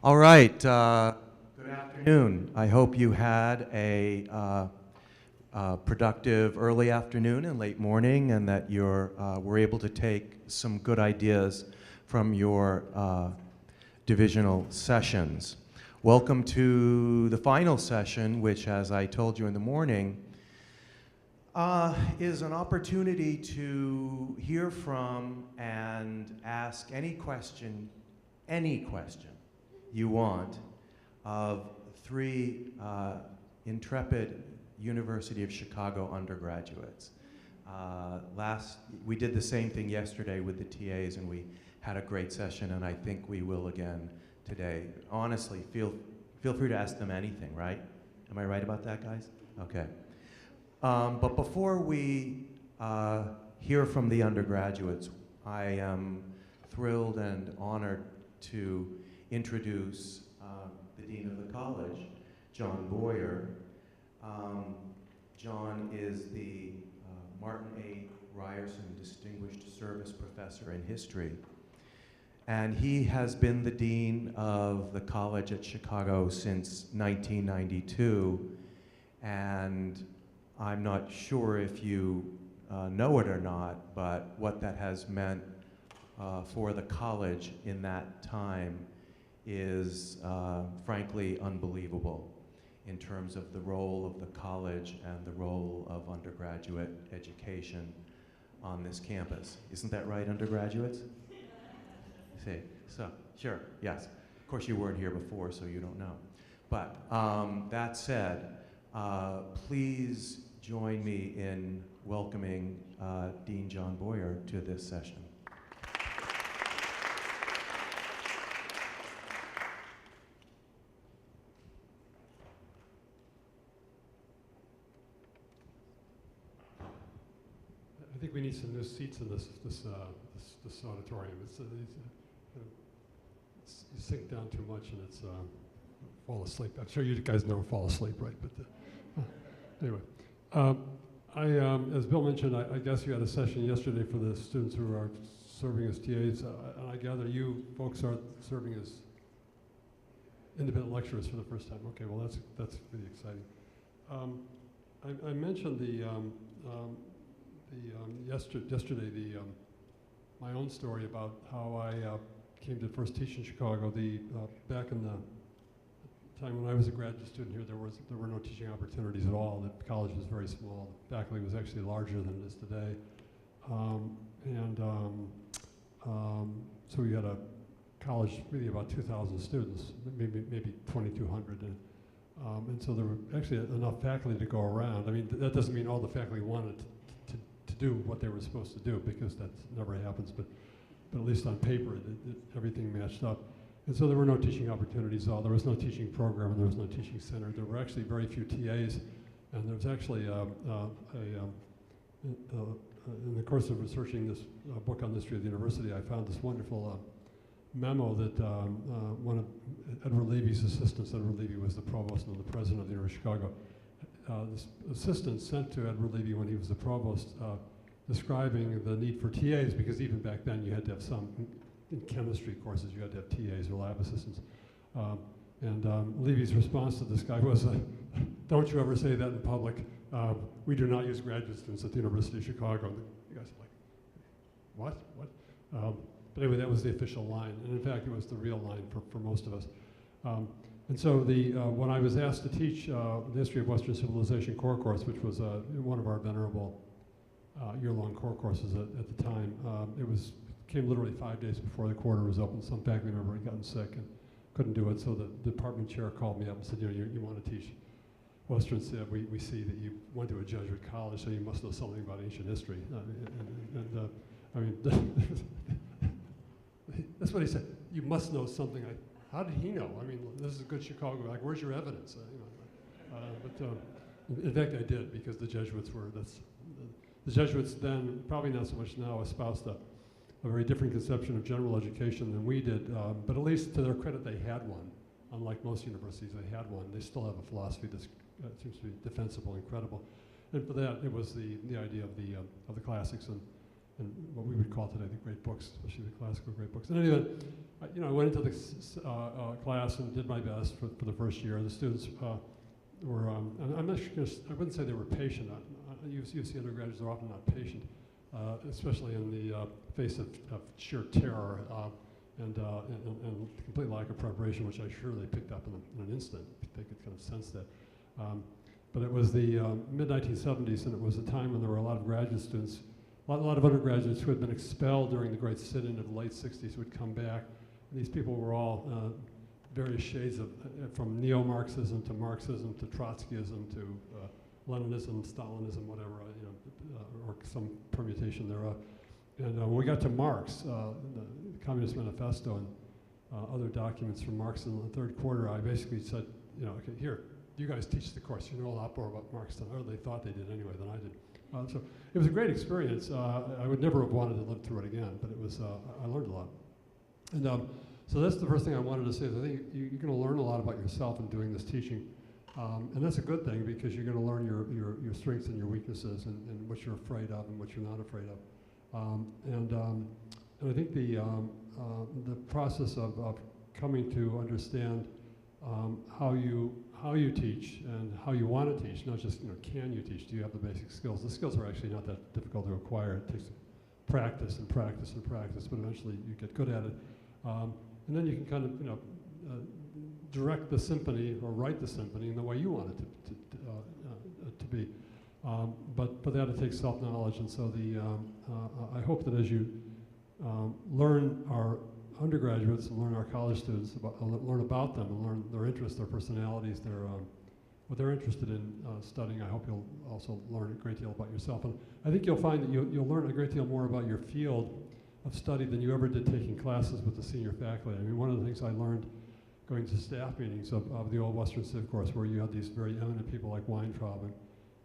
All right, good afternoon. I hope you had a productive early afternoon and late morning, and that you were able to take some good ideas from your divisional sessions. Welcome to the final session, which, as I told you in the morning, is an opportunity to hear from and ask any question you want of three intrepid University of Chicago undergraduates. We did the same thing yesterday with the TAs, and we had a great session, and I think we will again today. Honestly, feel free to ask them anything, right? Am I right about that, guys? Okay. But before we hear from the undergraduates, I am thrilled and honored to introduce the Dean of the College, John Boyer. John is the Martin A. Ryerson Distinguished Service Professor in History. And he has been the Dean of the College at Chicago since 1992. And I'm not sure if you know it or not, but what that has meant for the college in that time is frankly unbelievable in terms of the role of the college and the role of undergraduate education on this campus. Isn't that right, undergraduates? See, so, sure, yes. Of course you weren't here before, so you don't know. But that said, please join me in welcoming Dean John Boyer to this session. I think we need some new seats in this auditorium. You sink down too much and it's fall asleep. I'm sure you guys never fall asleep, right? But anyway, as Bill mentioned, I guess you had a session yesterday for the students who are serving as TAs, and I gather you folks are serving as independent lecturers for the first time. Okay, well that's pretty exciting. I mentioned yesterday my own story about how I came to first teach in Chicago. Back in the time when I was a graduate student here, there were no teaching opportunities at all. The college was very small. The faculty was actually larger than it is today, so we had a college really about 2,000 students, maybe 2,200. And so there were actually enough faculty to go around. I mean, that doesn't mean all the faculty wanted to do what they were supposed to do, because that never happens, but at least on paper, everything matched up. And so there were no teaching opportunities at all. There was no teaching program, and there was no teaching center. There were actually very few TAs, and there was actually in the course of researching this book on the history of the university, I found this wonderful memo that one of Edward Levy's assistants, Edward Levy was the provost and the president of the University of Chicago, this assistant sent to Edward Levy when he was the provost, describing the need for TAs, because even back then you had to have some, in chemistry courses, you had to have TAs or lab assistants. Levy's response to this guy was, don't you ever say that in public. We do not use graduate students at the University of Chicago. And the guys were like, what? But anyway, that was the official line. And in fact, it was the real line for most of us. And so when I was asked to teach the History of Western Civilization core course, which was one of our venerable year-long core courses at the time, came literally 5 days before the quarter was open. Some faculty member had gotten sick and couldn't do it, so the department chair called me up and said, you want to teach Western Civ. We see that you went to a Jesuit college, so you must know something about ancient history. I mean, that's what he said. You must know something. How did he know? I mean, this is a good Chicago. Like, where's your evidence? In fact, I did, because the Jesuits the Jesuits then, probably not so much now, espoused a very different conception of general education than we did. But at least to their credit, they had one. Unlike most universities, they had one. They still have a philosophy that seems to be defensible and credible. And for that, it was the idea of the classics and what we would call today the great books, especially the classical great books. In any event, I went into the class and did my best for the first year. The students were, I'm not sure, I wouldn't say they were patient. You see undergraduates are often not patient, especially in the face of sheer terror and complete lack of preparation, which I'm sure they picked up in an instant. They could kind of sense that. But it was the mid-1970s, and it was a time when there were a lot of graduate students, a lot of undergraduates who had been expelled during the great sit-in of the late 60s would come back. And these people were all various shades of, from neo-Marxism to Marxism to Trotskyism to Leninism, Stalinism, whatever, or some permutation thereof. And when we got to Marx, the Communist Manifesto and other documents from Marx in the third quarter, I basically said, okay, here, you guys teach the course. You know a lot more about Marx than, or they thought they did anyway, than I did. So it was a great experience. I would never have wanted to live through it again, but it was, I learned a lot. And so that's the first thing I wanted to say. Is I think you're going to learn a lot about yourself in doing this teaching. And that's a good thing, because you're going to learn your strengths and your weaknesses and what you're afraid of and what you're not afraid of. And I think the process of coming to understand how you teach and how you want to teach, not just can you teach, do you have the basic skills? The skills are actually not that difficult to acquire. It takes practice and practice and practice, but eventually you get good at it. And then you can kind of direct the symphony or write the symphony in the way you want it to be. But for that it takes self-knowledge, and so I hope that as you learn our undergraduates and learn our college students, learn about them and learn their interests, their personalities, what they're interested in studying, I hope you'll also learn a great deal about yourself. And I think you'll find that you'll learn a great deal more about your field of study than you ever did taking classes with the senior faculty. I mean, one of the things I learned going to staff meetings of the old Western Civ course, where you had these very eminent people like Weintraub and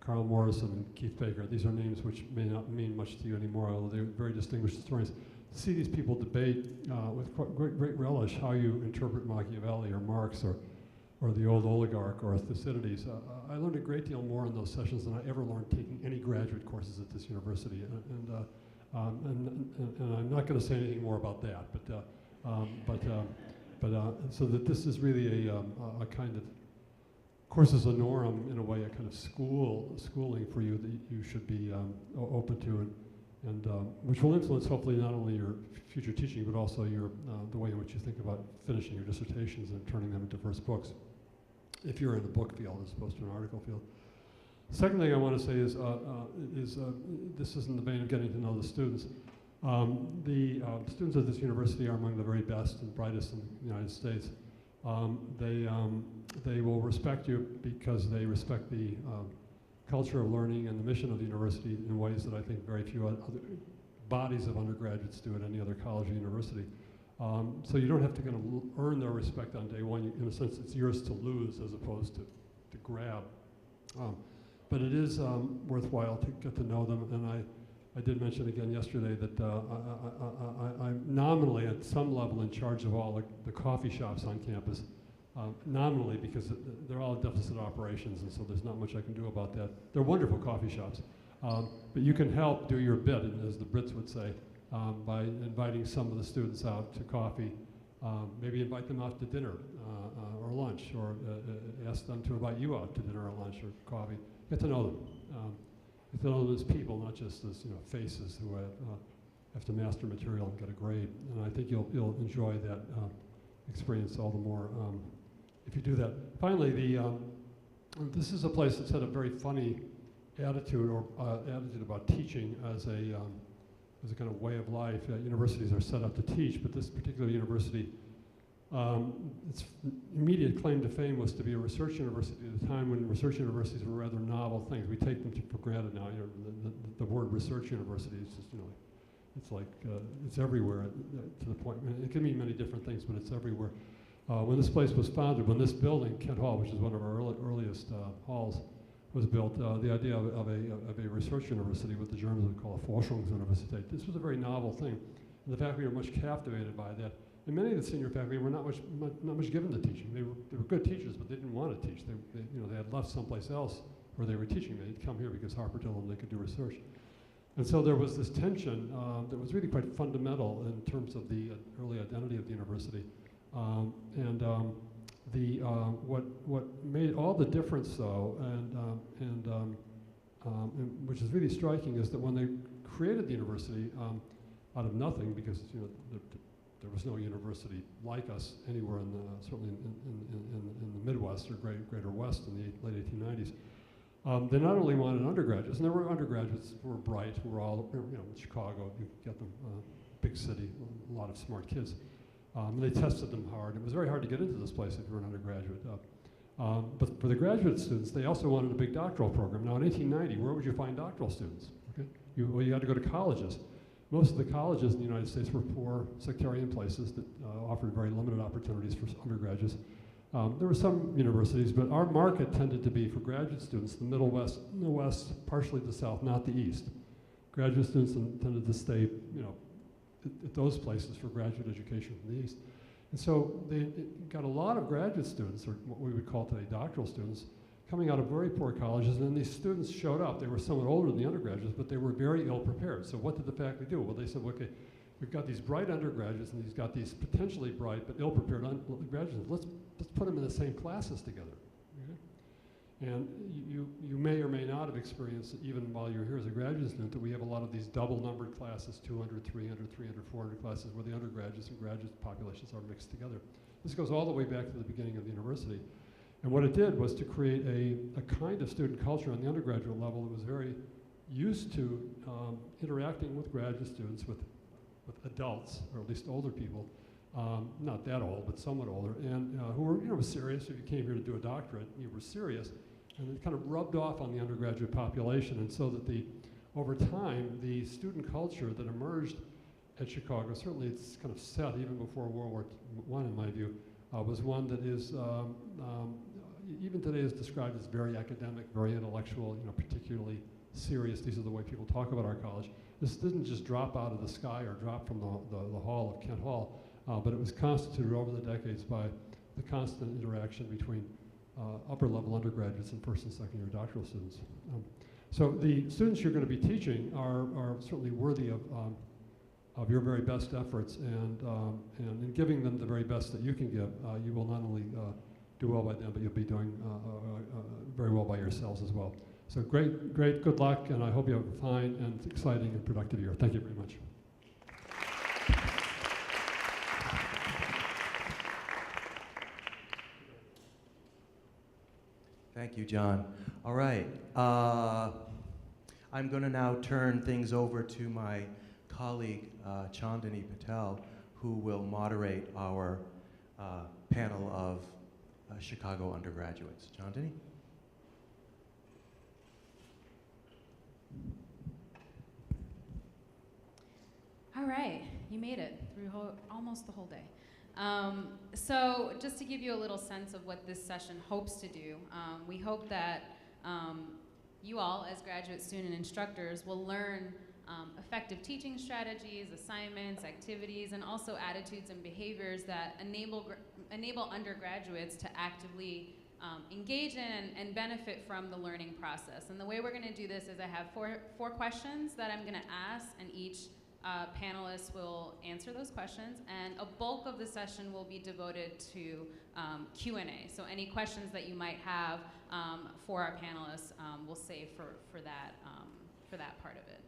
Carl Morrison and Keith Baker. These are names which may not mean much to you anymore, although they're very distinguished historians. To see these people debate with great relish how you interpret Machiavelli or Marx or the old oligarch or Thucydides. I learned a great deal more in those sessions than I ever learned taking any graduate courses at this university. And I'm not going to say anything more about that, but so that this is really a kind of courses honorum, in a way, a kind of schooling for you that you should be open to, and which will influence hopefully not only your future teaching, but also the way in which you think about finishing your dissertations and turning them into first books, if you're in the book field as opposed to an article field. Second thing I want to say is this is in the vein of getting to know the students. The students at this university are among the very best and brightest in the United States. They will respect you because they respect the culture of learning and the mission of the university in ways that I think very few other bodies of undergraduates do at any other college or university. So you don't have to kind of earn their respect on day one. In a sense, it's yours to lose as opposed to grab. But it is worthwhile to get to know them, and I did mention again yesterday that I'm nominally at some level in charge of all the coffee shops on campus, nominally because they're all deficit operations, and so there's not much I can do about that. They're wonderful coffee shops, but you can help do your bit, as the Brits would say, by inviting some of the students out to coffee, maybe invite them out to dinner or lunch, or ask them to invite you out to dinner or lunch or coffee. Get to know them. Get to know them as people, not just as faces who have to master material and get a grade. And I think you'll enjoy that experience all the more if you do that. Finally, this is a place that's had a very funny attitude about teaching as a kind of way of life. Universities are set up to teach, but this particular university, its immediate claim to fame was to be a research university at a time when research universities were rather novel things. We take them for granted now. The word research university is just, it's like it's everywhere to the point. It can mean many different things, but it's everywhere. When this place was founded, when this building, Kent Hall, which is one of our earliest halls, was built, the idea of a research university, what the Germans would call a Forschungsuniversität, this was a very novel thing. And the faculty were much captivated by that. And many of the senior faculty were not much given to teaching. They were good teachers, but they didn't want to teach. They had left someplace else where they were teaching. They'd come here because Harper told them they could do research. And so there was this tension that was really quite fundamental in terms of the early identity of the university. What made all the difference, though, and which is really striking, is that when they created the university out of nothing, because there was no university like us anywhere in certainly in the Midwest or Greater West in the late 1890s. They not only wanted undergraduates, and there were undergraduates who were bright, who were all, in Chicago, you could get them, big city, a lot of smart kids. And they tested them hard. It was very hard to get into this place if you were an undergraduate. But for the graduate students, they also wanted a big doctoral program. Now in 1890, where would you find doctoral students? Okay? You had to go to colleges. Most of the colleges in the United States were poor sectarian places that offered very limited opportunities for undergraduates. There were some universities, but our market tended to be for graduate students, the Middle West, the West, partially the South, not the East. Graduate students tended to stay, at those places for graduate education from the East. And so they got a lot of graduate students, or what we would call today doctoral students, coming out of very poor colleges, and then these students showed up. They were somewhat older than the undergraduates, but they were very ill prepared. So what did the faculty do? Well, they said, okay, we've got these bright undergraduates, and he's got these potentially bright but ill prepared graduates. Let's put them in the same classes together. Okay? And you may or may not have experienced, even while you're here as a graduate student, that we have a lot of these double numbered classes, 200, 300, 300, 400 classes, where the undergraduates and graduate populations are mixed together. This goes all the way back to the beginning of the university. And what it did was to create a kind of student culture on the undergraduate level that was very used to interacting with graduate students, with adults, or at least older people, not that old, but somewhat older, and who were, serious. If you came here to do a doctorate, you were serious, and it kind of rubbed off on the undergraduate population, and so that over time, the student culture that emerged at Chicago, certainly it's kind of set even before World War I, in my view, was one that is, even today is described as very academic, very intellectual, particularly serious. These are the way people talk about our college. This didn't just drop out of the sky or drop from the hall of Kent Hall, but it was constituted over the decades by the constant interaction between upper-level undergraduates and first and second-year doctoral students. So the students you're going to be teaching are certainly worthy of your very best efforts, and in giving them the very best that you can give, you will not only do well by them, but you'll be doing very well by yourselves as well. So great, good luck, and I hope you have a fine and exciting and productive year. Thank you very much. Thank you, John. All right. I'm going to now turn things over to my colleague, Chandani Patel, who will moderate our panel of Chicago undergraduates. Chandani? All right, you made it through almost the whole day. So just to give you a little sense of what this session hopes to do, we hope that you all, as graduate student instructors, will learn effective teaching strategies, assignments, activities, and also attitudes and behaviors that enable undergraduates to actively engage in and benefit from the learning process. And the way we're going to do this is I have four questions that I'm going to ask, and each panelist will answer those questions, and a bulk of the session will be devoted to Q&A. So any questions that you might have for our panelists, we'll save for that part of it.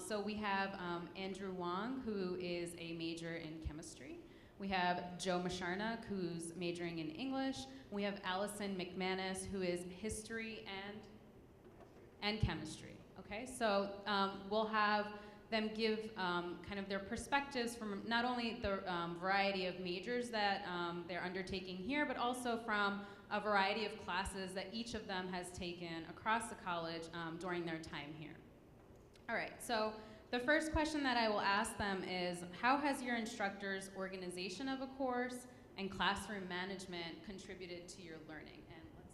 So we have Andrew Wong, who is a major in chemistry. We have Joe Masharnak, who's majoring in English. We have Allison McManus, who is history and chemistry. Okay, so we'll have them give kind of their perspectives from not only the variety of majors that they're undertaking here, but also from a variety of classes that each of them has taken across the college during their time here. All right, so the first question that I will ask them is, how has your instructor's organization of a course and classroom management contributed to your learning? And let's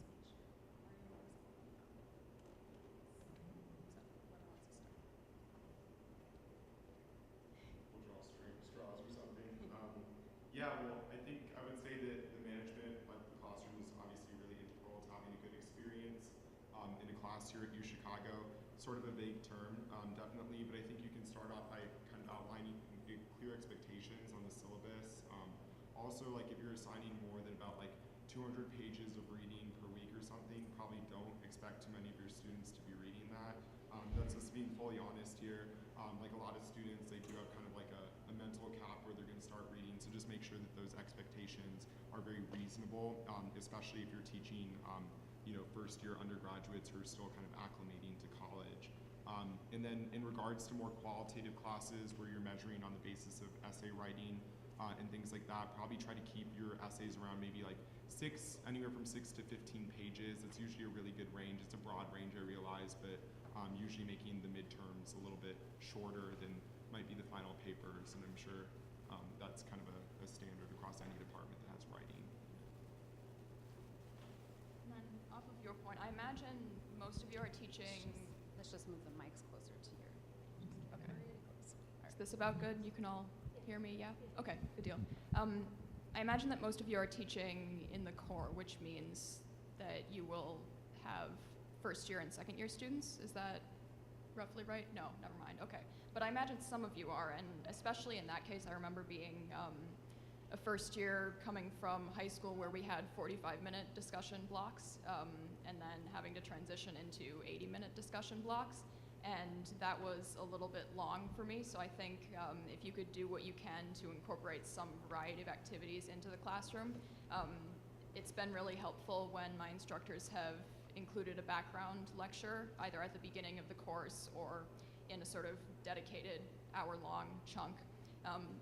straws or something. Yeah, well, I think I would say that the management of the classroom is obviously really integral to having a good experience in a class here at U Chicago. Sort of a vague term, definitely also, like, if you're assigning more than about like 200 pages of reading per week or something, probably don't expect too many of your students to be reading that. That's just being fully honest here. Like a lot of students, they do have kind of like a mental cap where they're going to start reading. So just make sure that those expectations are very reasonable, especially if you're teaching, first-year undergraduates who are still kind of acclimating to college. And then in regards to more qualitative classes where you're measuring on the basis of essay writing and things like that, probably try to keep your essays around maybe like anywhere from 6 to 15 pages. It's usually a really good range. It's a broad range, I realize, but usually making the midterms a little bit shorter than might be the final papers, and I'm sure that's kind of a standard across any department that has writing. And then off of your point, I imagine most of you are teaching. Let's just move the mics closer to your. Okay. Is this about good? You can all hear me, yeah? Okay, good deal. I imagine that most of you are teaching in the core, which means that you will have first year and second year students. Is that roughly right? No, never mind, okay. But I imagine some of you are, and especially in that case, I remember being a first year coming from high school where we had 45-minute discussion blocks, and then having to transition into 80-minute discussion blocks. And that was a little bit long for me, so I think if you could do what you can to incorporate some variety of activities into the classroom, it's been really helpful when my instructors have included a background lecture, either at the beginning of the course or in a sort of dedicated hour-long chunk,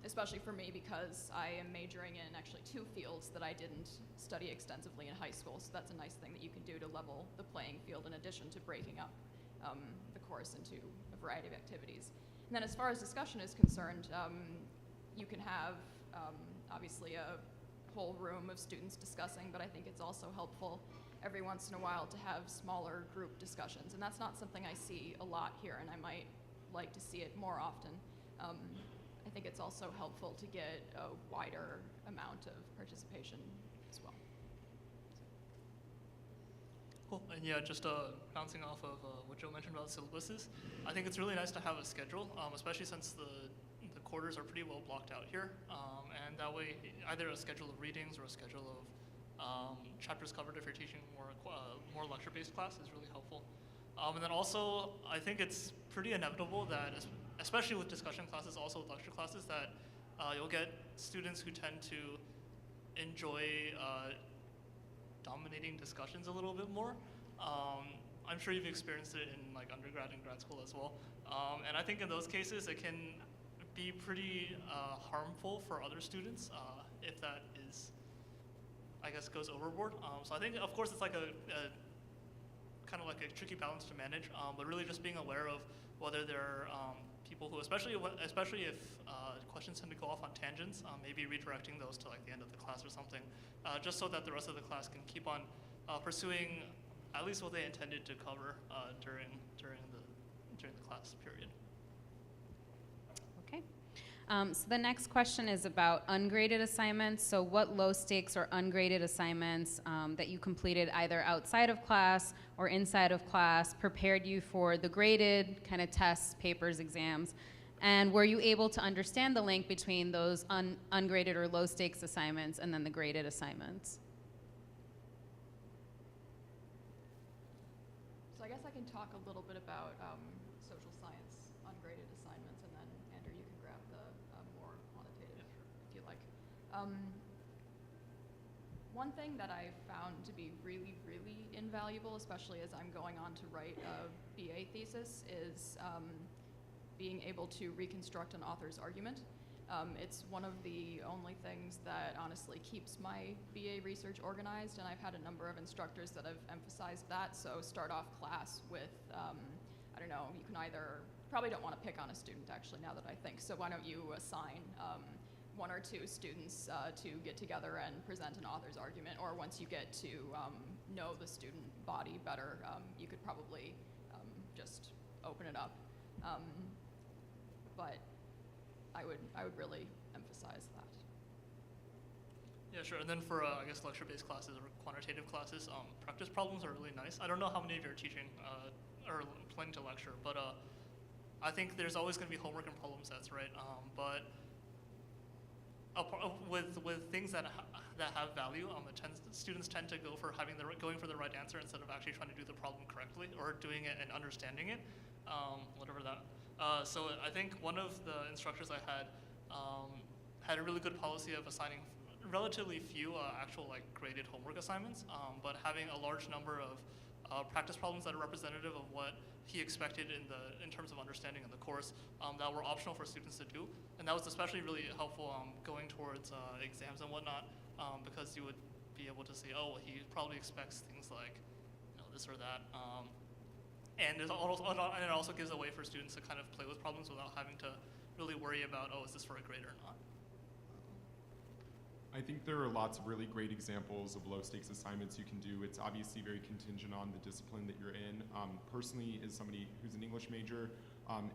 especially for me because I am majoring in actually 2 fields that I didn't study extensively in high school, so that's a nice thing that you can do to level the playing field in addition to breaking up the course into a variety of activities. And then as far as discussion is concerned, you can have obviously a whole room of students discussing, but I think it's also helpful every once in a while to have smaller group discussions. And that's not something I see a lot here, and I might like to see it more often. I think it's also helpful to get a wider amount of participation as well. Cool. And yeah, just bouncing off of what Joe mentioned about syllabuses, I think it's really nice to have a schedule, especially since the quarters are pretty well blocked out here. And that way, either a schedule of readings or a schedule of chapters covered if you're teaching more lecture-based class is really helpful. And then also, I think it's pretty inevitable that, especially with discussion classes, also with lecture classes, that you'll get students who tend to enjoy dominating discussions a little bit more. I'm sure you've experienced it in like undergrad and grad school as well. And I think in those cases, it can be pretty harmful for other students if that is, I guess, goes overboard. So I think, of course, it's like a kind of like a tricky balance to manage, but really just being aware of whether there are people who, especially if questions tend to go off on tangents, maybe redirecting those to like the end of the class or something, just so that the rest of the class can keep on pursuing at least what they intended to cover during the class period. Okay. So the next question is about ungraded assignments. So what low stakes or ungraded assignments that you completed either outside of class or inside of class prepared you for the graded kind of tests, papers, exams? And were you able to understand the link between those ungraded or low stakes assignments and then the graded assignments? So I guess I can talk a little bit about social science ungraded assignments, and then Andrew, you can grab the more quantitative if you like. One thing that I found to be really, really invaluable, especially as I'm going on to write a BA thesis, is being able to reconstruct an author's argument. It's one of the only things that honestly keeps my BA research organized, and I've had a number of instructors that have emphasized that. So start off class with, I don't know, you can either, probably don't want to pick on a student actually now that I think, so why don't you assign 1 or 2 students to get together and present an author's argument, or once you get to know the student body better, you could probably just open it up. But I would really emphasize that. Yeah, sure. And then for, I guess, lecture-based classes or quantitative classes, practice problems are really nice. I don't know how many of you are teaching or planning to lecture, but I think there's always going to be homework and problem sets, right? But with things that have value, students tend to go for going for the right answer instead of actually trying to do the problem correctly or doing it and understanding it, whatever that. So I think one of the instructors I had a really good policy of assigning relatively few actual like graded homework assignments, but having a large number of practice problems that are representative of what he expected in terms of understanding in the course that were optional for students to do. And that was especially really helpful going towards exams and whatnot, because you would be able to see, oh, he probably expects things like this or that. And it also gives a way for students to kind of play with problems without having to really worry about, oh, is this for a grade or not? I think there are lots of really great examples of low-stakes assignments you can do. It's obviously very contingent on the discipline that you're in. Personally, as somebody who's an English major,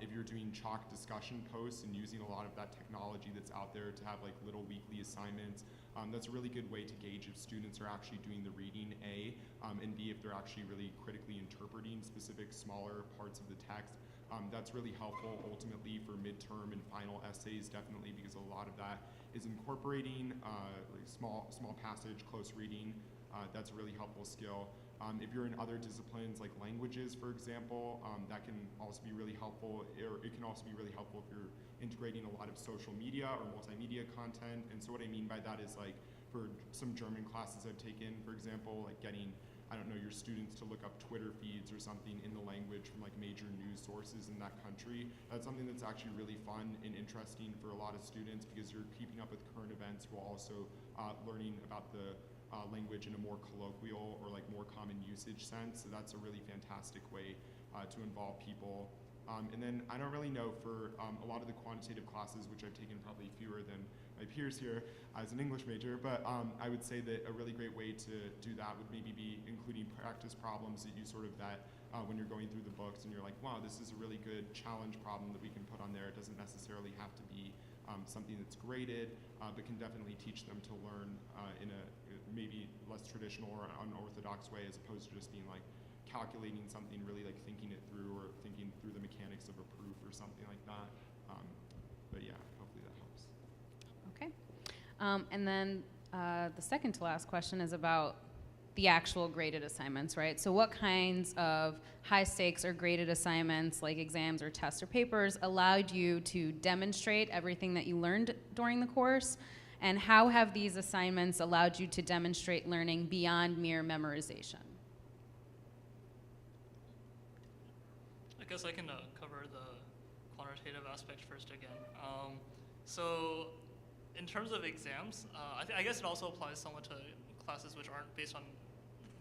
if you're doing chalk discussion posts and using a lot of that technology that's out there to have like little weekly assignments, that's a really good way to gauge if students are actually doing the reading, A, and B, if they're actually really critically interpreting specific smaller parts of the text. That's really helpful ultimately for midterm and final essays, definitely, because a lot of that is incorporating like small passage, close reading. That's a really helpful skill. If you're in other disciplines like languages, for example, that can also be really helpful, or it can also be really helpful if you're integrating a lot of social media or multimedia content. And so what I mean by that is like for some German classes I've taken, for example, like getting, I don't know, your students to look up Twitter feeds or something in the language from like major news sources in that country. That's something that's actually really fun and interesting for a lot of students because you're keeping up with current events while also learning about the language in a more colloquial or like more common usage sense. So that's a really fantastic way to involve people. And then I don't really know for a lot of the quantitative classes, which I've taken probably fewer than my peers here as an English major, but I would say that a really great way to do that would maybe be including practice problems that you sort of when you're going through the books and you're like, wow, this is a really good challenge problem that we can put on there. It doesn't necessarily have to be something that's graded, but can definitely teach them to learn in a maybe less traditional or unorthodox way, as opposed to just being like calculating something, really like thinking it through or thinking through the mechanics of a proof or something like that. But yeah, hopefully that helps. Okay. And then the second to last question is about the actual graded assignments, right? So what kinds of high stakes or graded assignments like exams or tests or papers allowed you to demonstrate everything that you learned during the course? And how have these assignments allowed you to demonstrate learning beyond mere memorization? I guess I can cover the quantitative aspect first again. So in terms of exams, I guess it also applies somewhat to classes which aren't based on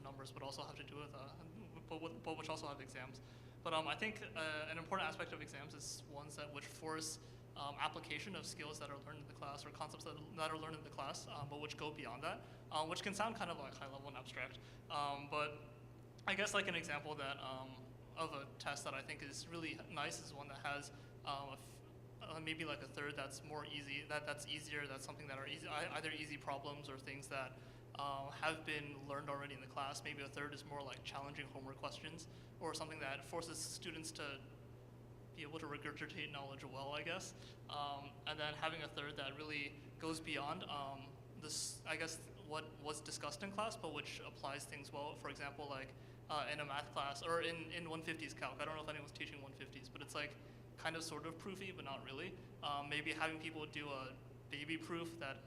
numbers but also have to do with, but which also have exams. But I think an important aspect of exams is ones which force application of skills that are learned in the class or concepts that are learned in the class, but which go beyond that, which can sound kind of like high level and abstract. But I guess like an example that of a test that I think is really nice is one that has maybe like a third that's more easy, that's easier, that's something that are easy, either easy problems or things that have been learned already in the class. Maybe a third is more like challenging homework questions or something that forces students to be able to regurgitate knowledge well, I guess. And then having a third that really goes beyond this, I guess, what was discussed in class, but which applies things well. For example, like in a math class or in 150s calc. I don't know if anyone's teaching 150s, but it's like kind of sort of proofy, but not really. Maybe having people do a baby proof that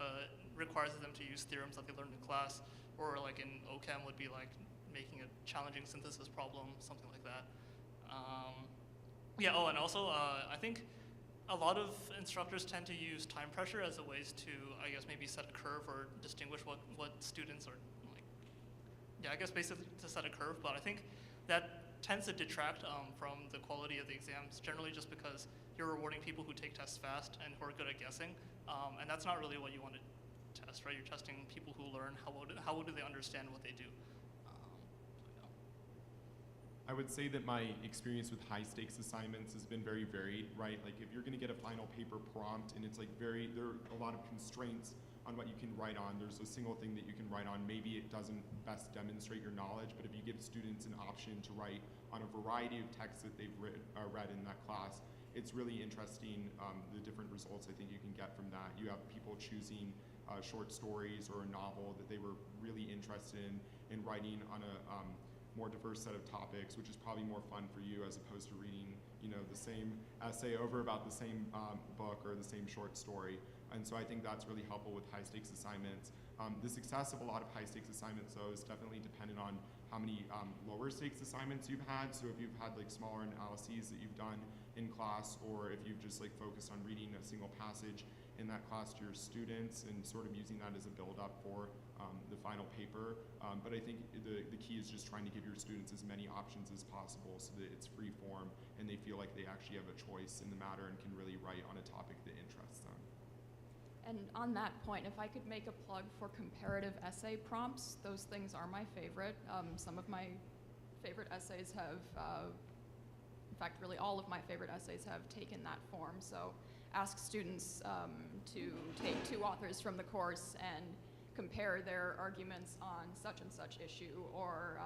requires them to use theorems that they learned in class, or like in OChem would be like making a challenging synthesis problem, something like that. Yeah, and also I think a lot of instructors tend to use time pressure as a ways to, I guess, maybe set a curve or distinguish what students are like. Yeah, I guess basically to set a curve, but I think that tends to detract from the quality of the exams, generally just because you're rewarding people who take tests fast and who are good at guessing, and that's not really what you want to test, right? You're testing people who learn how well do they understand what they do. I would say that my experience with high stakes assignments has been very varied, right? Like if you're gonna get a final paper prompt and it's like there are a lot of constraints on what you can write on. There's a single thing that you can write on. Maybe it doesn't best demonstrate your knowledge, but if you give students an option to write on a variety of texts that they've read in that class, it's really interesting the different results I think you can get from that. You have people choosing short stories or a novel that they were really interested in writing on a more diverse set of topics, which is probably more fun for you as opposed to reading, the same essay over about the same book or the same short story. And so I think that's really helpful with high stakes assignments. The success of a lot of high stakes assignments, though, is definitely dependent on how many lower stakes assignments you've had. So if you've had like smaller analyses that you've done in class, or if you've just like focused on reading a single passage in that class to your students and sort of using that as a build-up for the final paper. But I think the key is just trying to give your students as many options as possible so that it's free form and they feel like they actually have a choice in the matter and can really write on a topic that interests them. And on that point, if I could make a plug for comparative essay prompts, those things are my favorite. Some of my favorite essays have, in fact, really all of my favorite essays have taken that form. So ask students to take 2 authors from the course and compare their arguments on such and such issue, or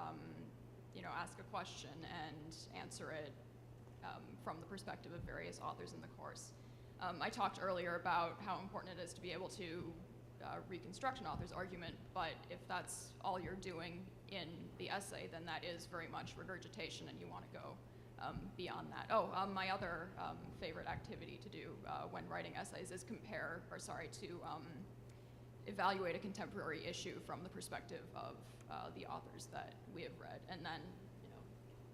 ask a question and answer it from the perspective of various authors in the course. I talked earlier about how important it is to be able to reconstruct an author's argument, but if that's all you're doing in the essay, then that is very much regurgitation, and you want to go beyond that. My other favorite activity to do when writing essays is evaluate a contemporary issue from the perspective of the authors that we have read. And then,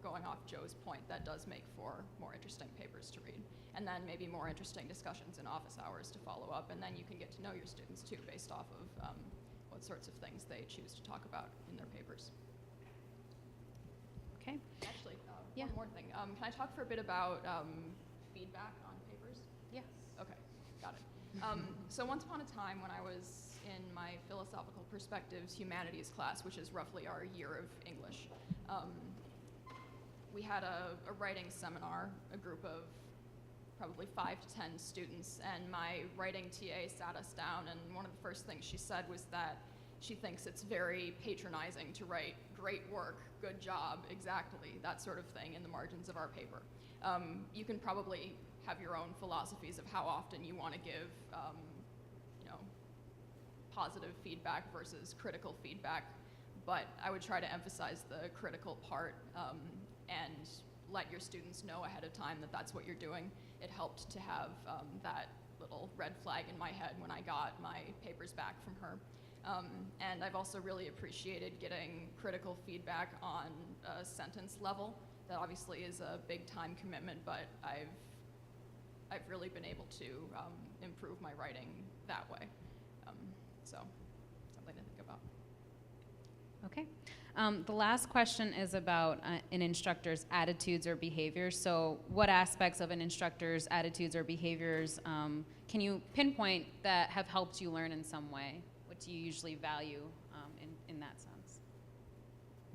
going off Joe's point, that does make for more interesting papers to read. And then maybe more interesting discussions in office hours to follow up. And then you can get to know your students too, based off of what sorts of things they choose to talk about in their papers. Okay. Actually, Yeah. one more thing. Can I talk for a bit about feedback on papers? Yes. Okay, got it. So once upon a time when I was in my philosophical perspectives humanities class, which is roughly our year of English, we had a writing seminar, a group of probably 5 to 10 students, and my writing TA sat us down, and one of the first things she said was that she thinks it's very patronizing to write great work, good job, exactly, that sort of thing in the margins of our paper. You can probably have your own philosophies of how often you want to give positive feedback versus critical feedback, but I would try to emphasize the critical part and let your students know ahead of time that that's what you're doing. It helped to have that little red flag in my head when I got my papers back from her. And I've also really appreciated getting critical feedback on a sentence level. That obviously is a big time commitment, but I've really been able to improve my writing that way. So something to think about. Okay. The last question is about an instructor's attitudes or behaviors. So what aspects of an instructor's attitudes or behaviors can you pinpoint that have helped you learn in some way? What do you usually value in that sense?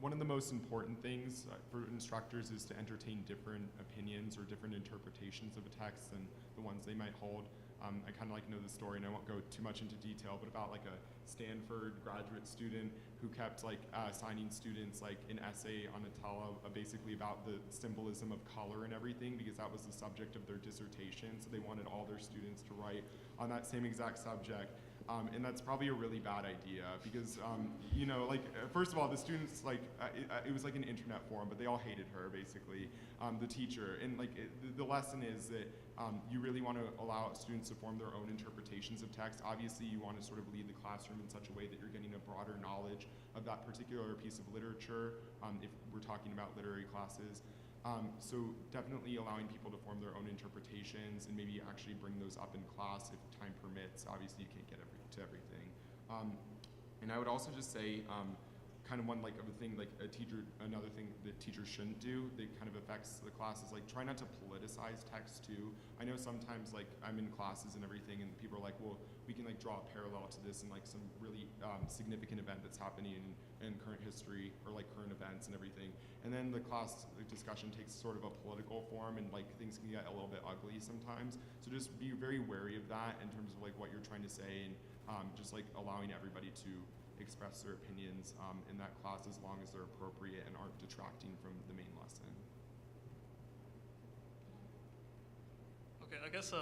One of the most important things for instructors is to entertain different opinions or different interpretations of a text than the ones they might hold. I kind of know the story, and I won't go too much into detail, but about a Stanford graduate student who kept assigning students an essay on Atala basically about the symbolism of color and everything, because that was the subject of their dissertation. So they wanted all their students to write on that same exact subject. And that's probably a really bad idea because, first of all, the students, it was an internet forum, but they all hated her, basically, the teacher. And the lesson is that you really want to allow students to form their own interpretations of text. Obviously, you want to sort of lead the classroom in such a way that you're getting a broader knowledge of that particular piece of literature, if we're talking about literary classes. So definitely allowing people to form their own interpretations and maybe actually bring those up in class if time permits. Obviously, you can't get to everything. And I would also just say, kind of another thing that teachers shouldn't do that kind of affects the class is try not to politicize text too. I know sometimes I'm in classes and everything and people are like, well, we can draw a parallel to this and some really significant event that's happening in current history or current events and everything. And then the class discussion takes sort of a political form and things can get a little bit ugly sometimes. So just be very wary of that in terms of what you're trying to say and just allowing everybody to express their opinions in that class as long as they're appropriate and aren't detracting from the main lesson. Okay, I guess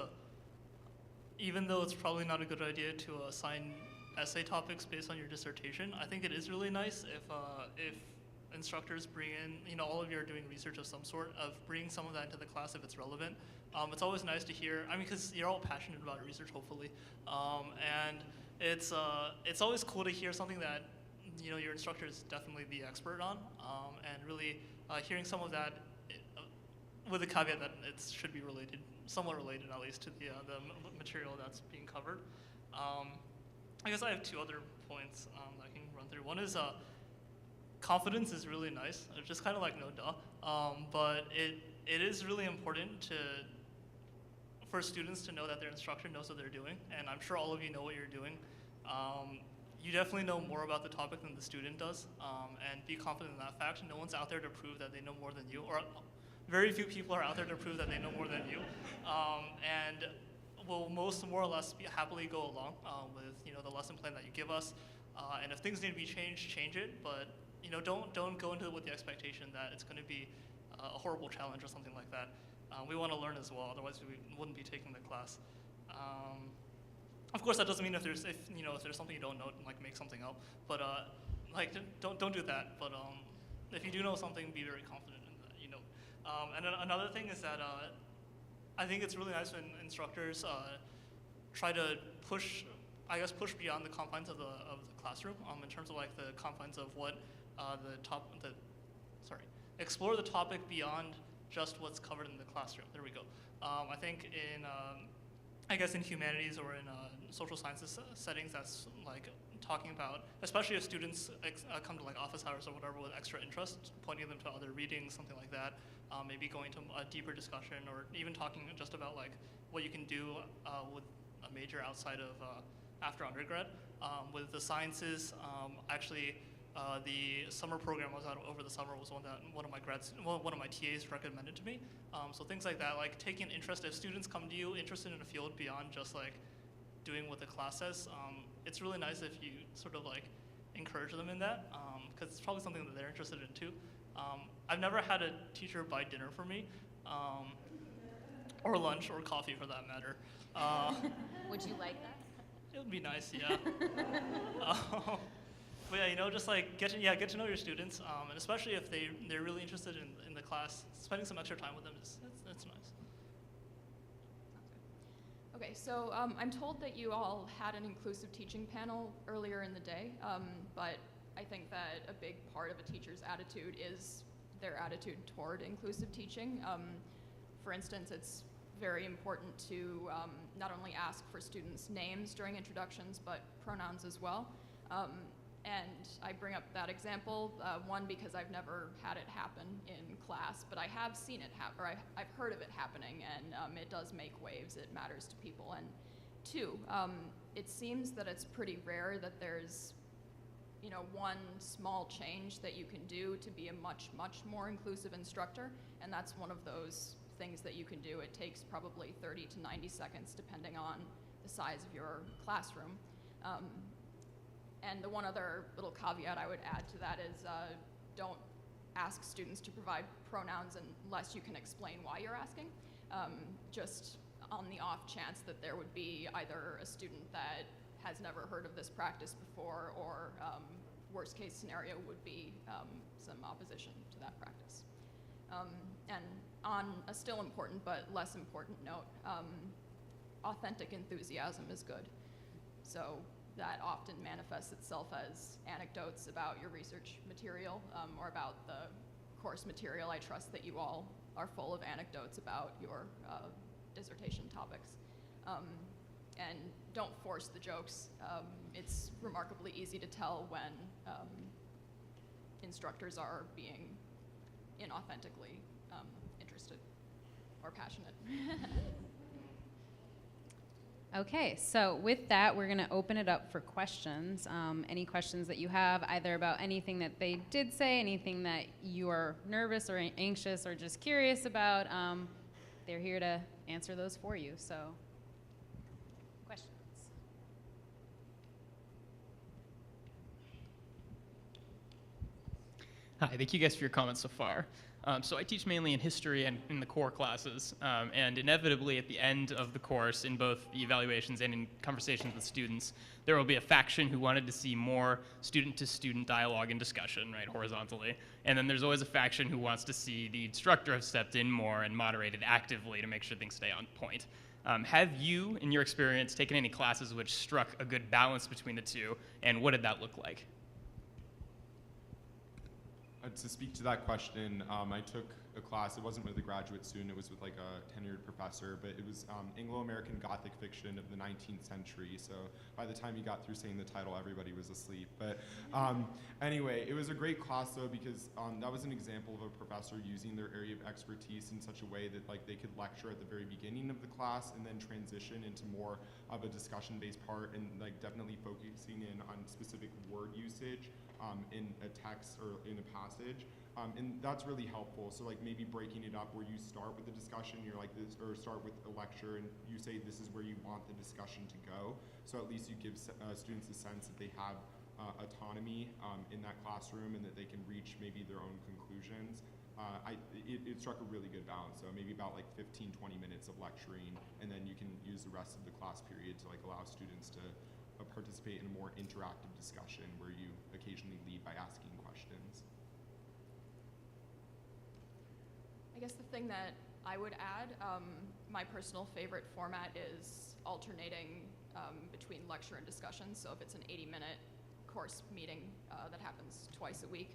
even though it's probably not a good idea to assign essay topics based on your dissertation, I think it is really nice if instructors bring in, all of you are doing research of some sort, of bringing some of that into the class if it's relevant. It's always nice to hear, because you're all passionate about research, hopefully, and it's always cool to hear something that, your instructor is definitely the expert on, and really hearing some of that with the caveat that it should be related, somewhat related at least, to the material that's being covered. I guess I have two other points that I can run through. One is confidence is really nice. It's just kind of like no duh, but it is really important for students to know that their instructor knows what they're doing, and I'm sure all of you know what you're doing. You definitely know more about the topic than the student does, and be confident in that fact. No one's out there to prove that they know more than you, or very few people are out there to prove that they know more than you, and will more or less happily go along with the lesson plan that you give us. And if things need to be changed, change it. But don't go into it with the expectation that it's going to be a horrible challenge or something like that. We want to learn as well. Otherwise, we wouldn't be taking the class. Of course, that doesn't mean if there's something you don't know, like make something up. But don't do that. But if you do know something, be very confident in that. And then another thing is that I think it's really nice when instructors try to push beyond the confines of the classroom in terms of like the confines of what explore the topic beyond just what's covered in the classroom. There we go. I think in humanities or in social sciences settings, that's like talking about, especially if students come to like office hours or whatever with extra interest, pointing them to other readings, something like that. Maybe going to a deeper discussion, or even talking just about like what you can do with a major outside of after undergrad. With the sciences, the summer program I was out over the summer was one that one of my TAs recommended to me. So things like that, like taking interest. If students come to you interested in a field beyond just like doing what the class says, it's really nice if you sort of like encourage them in that, because it's probably something that they're interested in too. I've never had a teacher buy dinner for me, or lunch, or coffee for that matter. Would you like that? It would be nice, yeah. But yeah, just like get to know your students, and especially if they're really interested in the class, spending some extra time with them that's nice. Okay, so I'm told that you all had an inclusive teaching panel earlier in the day, but I think that a big part of a teacher's attitude is their attitude toward inclusive teaching. For instance, it's very important to not only ask for students' names during introductions, but pronouns as well. And I bring up that example, one, because I've never had it happen in class, but I have seen it happen, or I've heard of it happening, and it does make waves. It matters to people. And two, it seems that it's pretty rare that there's one small change that you can do to be a much, much more inclusive instructor, and that's one of those things that you can do. It takes probably 30 to 90 seconds, depending on the size of your classroom. And the one other little caveat I would add to that is don't ask students to provide pronouns unless you can explain why you're asking. Just on the off chance that there would be either a student that has never heard of this practice before, or worst case scenario would be some opposition to that practice. And on a still important but less important note, authentic enthusiasm is good. So that often manifests itself as anecdotes about your research material, or about the course material. I trust that you all are full of anecdotes about your dissertation topics. And don't force the jokes. It's remarkably easy to tell when instructors are being inauthentically interested or passionate. Okay, so with that, we're going to open it up for questions. Any questions that you have, either about anything that they did say, anything that you are nervous or anxious or just curious about, they're here to answer those for you. So, questions? Hi, thank you guys for your comments so far. So I teach mainly in history and in the core classes, and inevitably at the end of the course, in both the evaluations and in conversations with students, there will be a faction who wanted to see more student-to-student dialogue and discussion, right, horizontally. And then there's always a faction who wants to see the instructor have stepped in more and moderated actively to make sure things stay on point. Have you, in your experience, taken any classes which struck a good balance between the two, and what did that look like? To speak to that question, I took a class. It wasn't with a graduate student. It was with like a tenured professor, but it was Anglo-American Gothic fiction of the 19th century. So by the time you got through saying the title, everybody was asleep. But anyway, it was a great class though, because that was an example of a professor using their area of expertise in such a way that like they could lecture at the very beginning of the class and then transition into more of a discussion-based part, and like definitely focusing in on specific word usage in a text or in a passage. And that's really helpful. So like maybe breaking it up where you start with the discussion, you're like this, or start with a lecture and you say this is where you want the discussion to go. So at least you give students a sense that they have autonomy in that classroom and that they can reach maybe their own conclusions. It struck a really good balance. So maybe about like 15, 20 minutes of lecturing, and then you can use the rest of the class period to like allow students to participate in a more interactive discussion where you occasionally lead by asking questions. I guess the thing that I would add, my personal favorite format is alternating between lecture and discussion. So if it's an 80-minute course meeting that happens twice a week,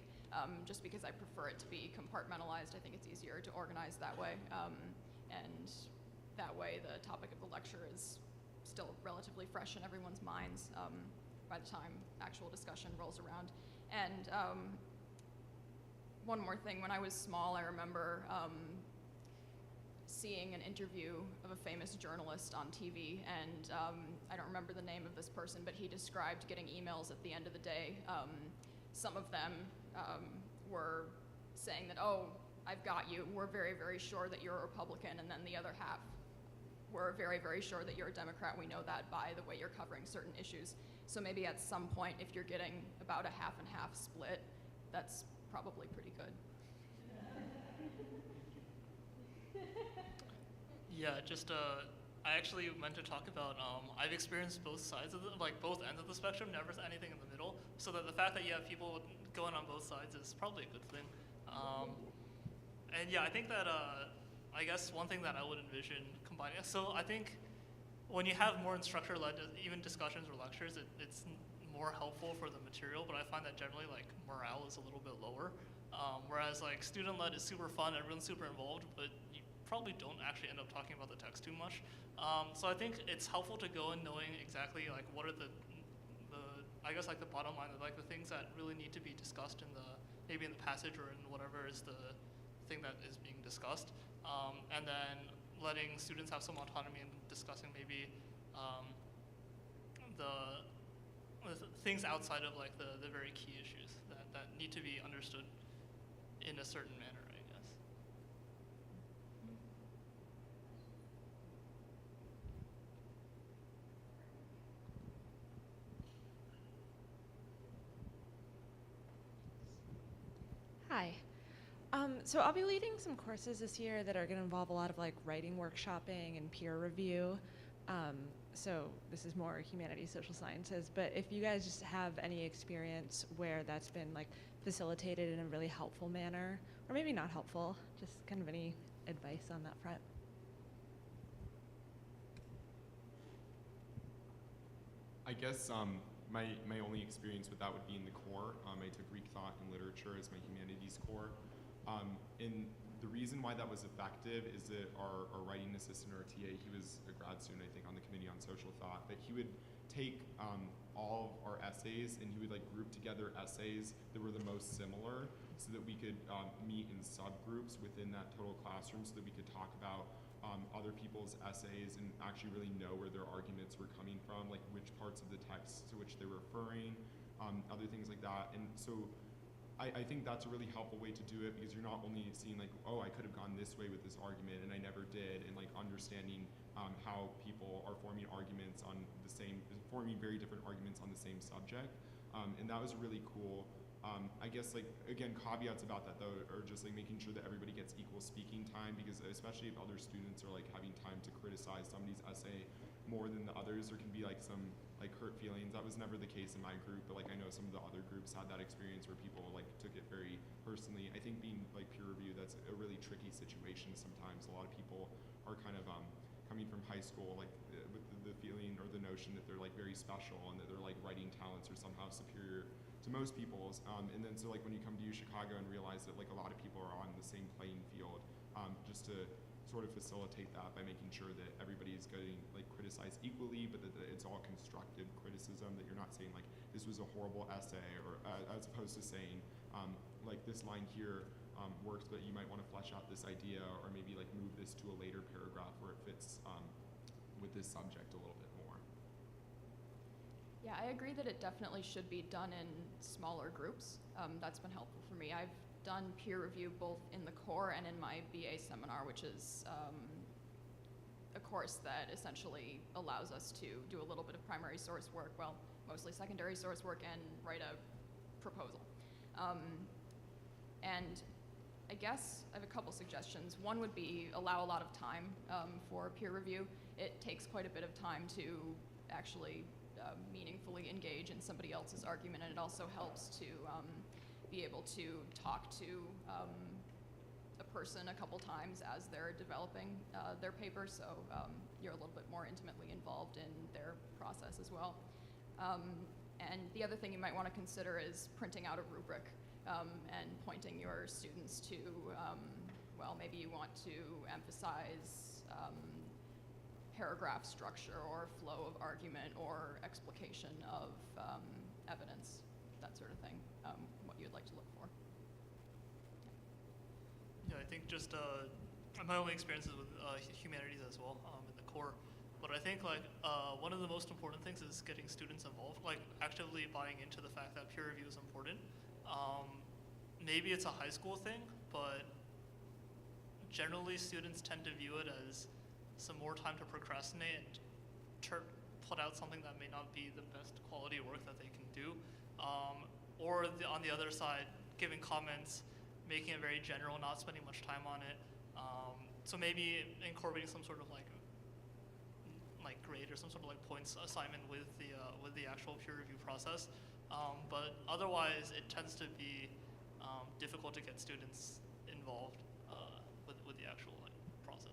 just because I prefer it to be compartmentalized, I think it's easier to organize that way. And that way the topic of the lecture is still relatively fresh in everyone's minds by the time actual discussion rolls around. And one more thing, when I was small, I remember seeing an interview of a famous journalist on TV, and I don't remember the name of this person, but he described getting emails at the end of the day. Some of them were saying that, oh, I've got you, we're very, very sure that you're a Republican, and then the other half, we're very, very sure that you're a Democrat. We know that by the way you're covering certain issues. So maybe at some point, if you're getting about a half and half split, that's probably pretty good. Yeah, just I actually meant to talk about I've experienced both sides of both ends of the spectrum, never anything in the middle. So that the fact that you have people going on both sides is probably a good thing. And yeah, I think that I guess one thing that I would envision combining. So I think when you have more instructor-led, even discussions or lectures, it's more helpful for the material. But I find that generally like morale is a little bit lower. Whereas like student-led is super fun, everyone's super involved, but you probably don't actually end up talking about the text too much. So I think it's helpful to go in knowing exactly like what are the I guess like the bottom line, like the things that really need to be discussed in the maybe in the passage or in whatever is the thing that is being discussed, and then letting students have some autonomy in discussing maybe the things outside of like the very key issues that need to be understood in a certain manner, I guess. Hi. So I'll be leading some courses this year that are going to involve a lot of like writing workshopping and peer review. So this is more humanities, social sciences, but if you guys just have any experience where that's been like facilitated in a really helpful manner, or maybe not helpful, just kind of any advice on that front. I guess my only experience with that would be in the core. I took Greek thought and literature as my humanities core. And the reason why that was effective is that our writing assistant, or TA, he was a grad student, I think, on the committee on social thought, but he would take all of our essays and he would like group together essays that were the most similar so that we could meet in subgroups within that total classroom so that we could talk about other people's essays and actually really know where their arguments were coming from, like which parts of the text to which they were referring, other things like that. And so I think that's a really helpful way to do it, because you're not only seeing like, oh, I could have gone this way with this argument and I never did, and like understanding how people are forming arguments on the same, forming very different arguments on the same subject. And that was really cool. I guess guess like, again, caveats about that though are just like making sure that everybody gets equal speaking time, because especially if other students are like having time to criticize somebody's essay more than the others, there can be like some like hurt feelings. That was never the case in my group, but like I know some of the other groups had that experience where people like took it very personally. I think being like peer review, that's a really tricky situation sometimes. A lot of people are kind of coming from high school like with the feeling or the notion that they're like very special and that their like writing talents are somehow superior to most people's. And then so like when you come to Chicago and realize that like a lot of people are on the same playing field, just to sort of facilitate that by making sure that everybody is getting like criticized equally, but that it's all constructive criticism, that you're not saying like this was a horrible essay, or as opposed to saying like this line here works, but you might want to flesh out this idea, or maybe like move this to a later paragraph where it fits with this subject a little bit more. Yeah, I agree that it definitely should be done in smaller groups. That's been helpful for me. I've done peer review both in the core and in my BA seminar, which is a course that essentially allows us to do a little bit of primary source work, well, mostly secondary source work, and write a proposal. And I guess I have a couple suggestions. One would be allow a lot of time for peer review. It takes quite a bit of time to actually meaningfully engage in somebody else's argument, and it also helps to be able to talk to a person a couple times as they're developing their paper, so you're a little bit more intimately involved in their process as well. And the other thing you might want to consider is printing out a rubric and pointing your students to, well, maybe you want to emphasize paragraph structure or flow of argument or explication of evidence, that sort of thing, what you'd like to look for. Yeah, I think just my own experiences with humanities as well in the core. But I think like one of the most important things is getting students involved, like actively buying into the fact that peer review is important. Maybe it's a high school thing, but generally students tend to view it as some more time to procrastinate and put out something that may not be the best quality work that they can do. Or on the other side, giving comments, making it very general, not spending much time on it. So maybe incorporating some sort of like grade or some sort of like points assignment with the actual peer review process. But otherwise, it tends to be difficult to get students involved with the actual process.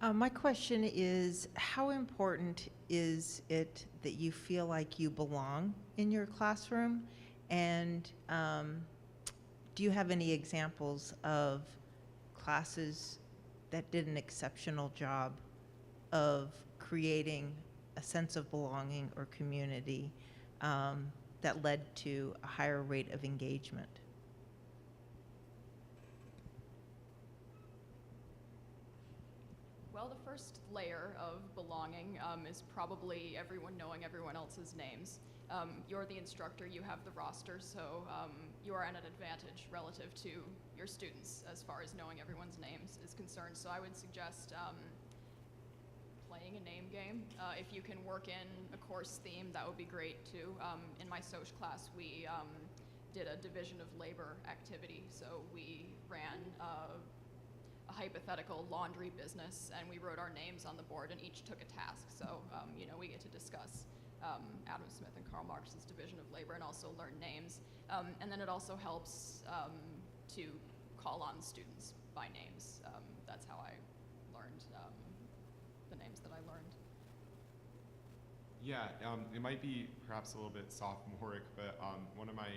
Yeah. My question is, how important is it that you feel like you belong in your classroom? And do you have any examples of classes that did an exceptional job of creating a sense of belonging or community that led to a higher rate of engagement? Well, the first layer of belonging is probably everyone knowing everyone else's names. You're the instructor, you have the roster, so you are at an advantage relative to your students as far as knowing everyone's names is concerned. So I would suggest playing a name game. If you can work in a course theme, that would be great too. In my Soc class, we did a division of labor activity. So we ran a hypothetical laundry business, and we wrote our names on the board, and each took a task. So we get to discuss Adam Smith and Karl Marx's division of labor and also learn names. And then it also helps to call on students by names. That's how I learned the names that I learned. Yeah, it might be perhaps a little bit sophomoric, but one of my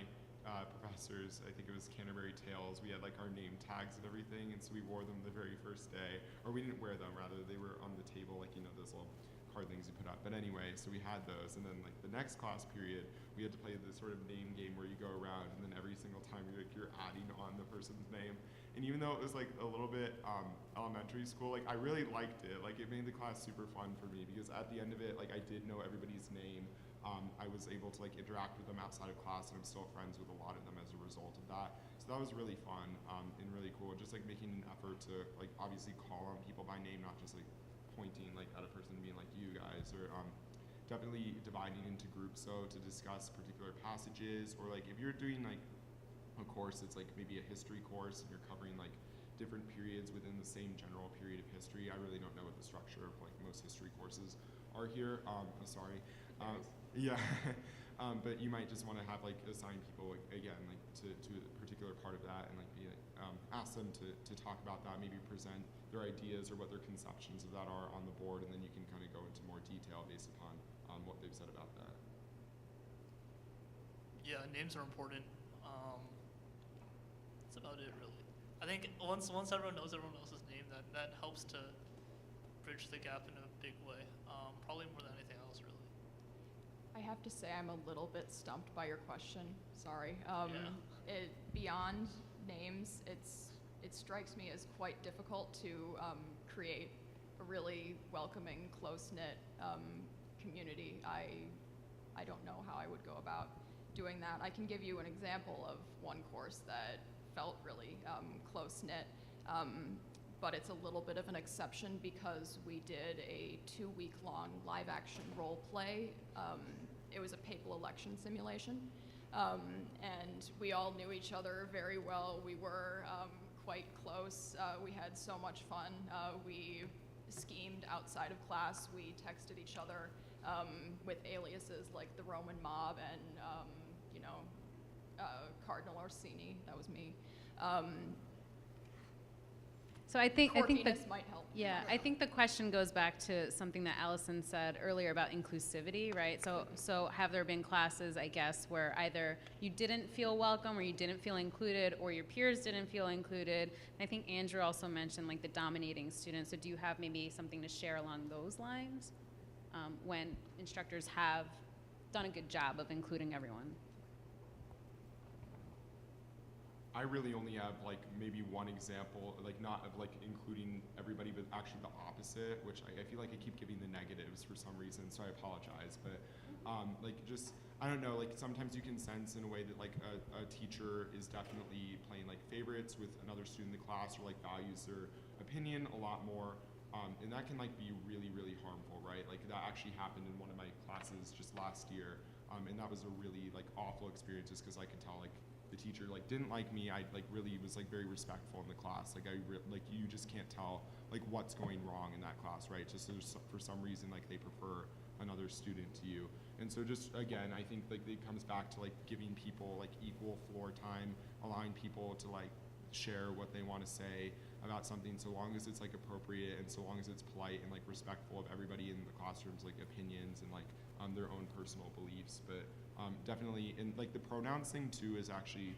professors, I think it was Canterbury Tales, we had like our name tags and everything, and so we wore them the very first day, or we didn't wear them, rather they were on the table, like those little card things you put up. But anyway, so we had those, and then like the next class period, we had to play this sort of name game where you go around, and then every single time you're adding on the person's name. And even though it was like a little bit elementary school, like I really liked it. Like it made the class super fun for me, because at the end of it, like I did know everybody's name. I was able to like interact with them outside of class, and I'm still friends with a lot of them as a result of that. So that was really fun and really cool. Just like making an effort to like obviously call on people by name, not just like pointing like at a person and being like you guys, or definitely dividing into groups, so to discuss particular passages, or like if you're doing like a course that's like maybe a history course and you're covering like different periods within the same general period of history. I really don't know what the structure of like most history courses are here. Sorry. Yeah. But you might just want to have like assign people again like to a particular part of that, and like be ask them to talk about that, maybe present their ideas or what their conceptions of that are on the board, and then you can kind of go into more detail based upon what they've said about that. Yeah, names are important. That's about it, really. I think once everyone knows everyone else's name, that helps to bridge the gap in a big way. Probably more than anything else, really. I have to say I'm a little bit stumped by your question. Sorry. Beyond names, it strikes me as quite difficult to create a really welcoming, close-knit community. I don't know how I would go about doing that. I can give you an example of one course that felt really close-knit, but it's a little bit of an exception because we did a 2-week-long live-action role play. It was a papal election simulation, and we all knew each other very well. We were quite close. We had so much fun. We schemed outside of class. We texted each other with aliases like the Roman Mob and Cardinal Orsini. That was me. So I think Quirkiness might help. Yeah, I think the question goes back to something that Allison said earlier about inclusivity, right? So have there been classes, I guess, where either you didn't feel welcome or you didn't feel included, or your peers didn't feel included? And I think Andrew also mentioned like the dominating students. So do you have maybe something to share along those lines when instructors have done a good job of including everyone? I really only have like maybe one example, like not of like including everybody, but actually the opposite, which I feel like I keep giving the negatives for some reason, so I apologize. But like just, I don't know, like sometimes you can sense in a way that like a teacher is definitely playing like favorites with another student in the class, or like values their opinion a lot more. And that can like be really, really harmful, right? Like that actually happened in one of my classes just last year. And that was a really like awful experience, just because I could tell like the teacher like didn't like me. I like really was like very respectful in the class. Like like you just can't tell like what's going wrong in that class, right? Just for some reason like they prefer another student to you. And so just again, I think like it comes back to like giving people like equal floor time, allowing people to like share what they want to say about something, so long as it's like appropriate and so long as it's polite and like respectful of everybody in the classroom's like opinions and like their own personal beliefs. But definitely, and like the pronouns thing too is actually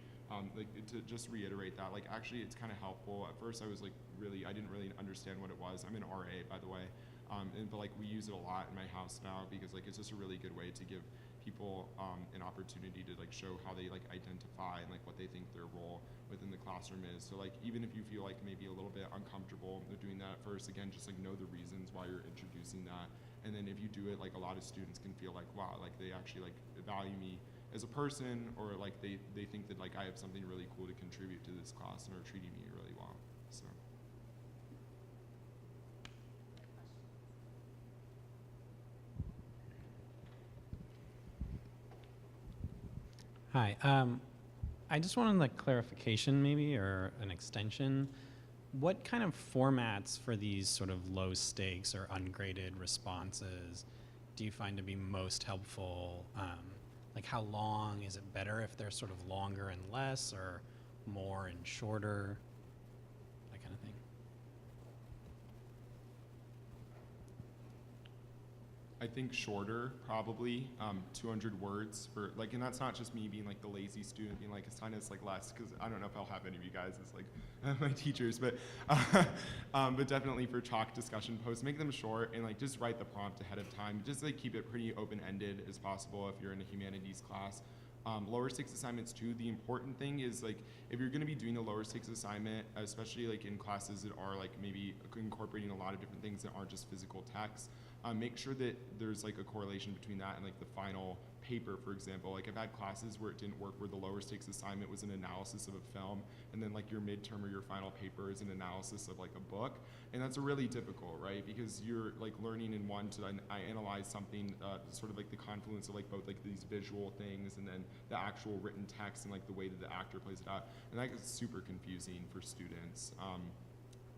like to just reiterate that, like actually it's kind of helpful. At first I was like I didn't really understand what it was. I'm an RA, by the way, but like we use it a lot in my house now because like it's just a really good way to give people an opportunity to like show how they like identify and like what they think their role within the classroom is. So like even if you feel like maybe a little bit uncomfortable doing that at first, again, just like know the reasons why you're introducing that. And then if you do it, like a lot of students can feel like, wow, like they actually like value me as a person, or like they think that like I have something really cool to contribute to this class and are treating me really well. So. Hi, I just wanted like clarification maybe, or an extension. What kind of formats for these sort of low stakes or ungraded responses do you find to be most helpful? Like how long? Is it better if they're sort of longer and less, or more and shorter? That kind of thing. I think shorter, probably 200 words for like, and that's not just me being like the lazy student being like assign us like less, because I don't know if I'll have any of you guys as like my teachers, but definitely for chalk discussion posts, make them short and like just write the prompt ahead of time. Just like keep it pretty open-ended as possible if you're in a humanities class. Lower stakes assignments too. The important thing is like if you're going to be doing a lower stakes assignment, especially like in classes that are like maybe incorporating a lot of different things that aren't just physical text, make sure that there's like a correlation between that and like the final paper, for example. Like I've had classes where it didn't work, where the lower stakes assignment was an analysis of a film, and then like your midterm or your final paper is an analysis of like a book. And that's really difficult, right? Because you're like learning in one to I analyze something, sort of like the confluence of like both like these visual things and then the actual written text and like the way that the actor plays it out. And that gets super confusing for students.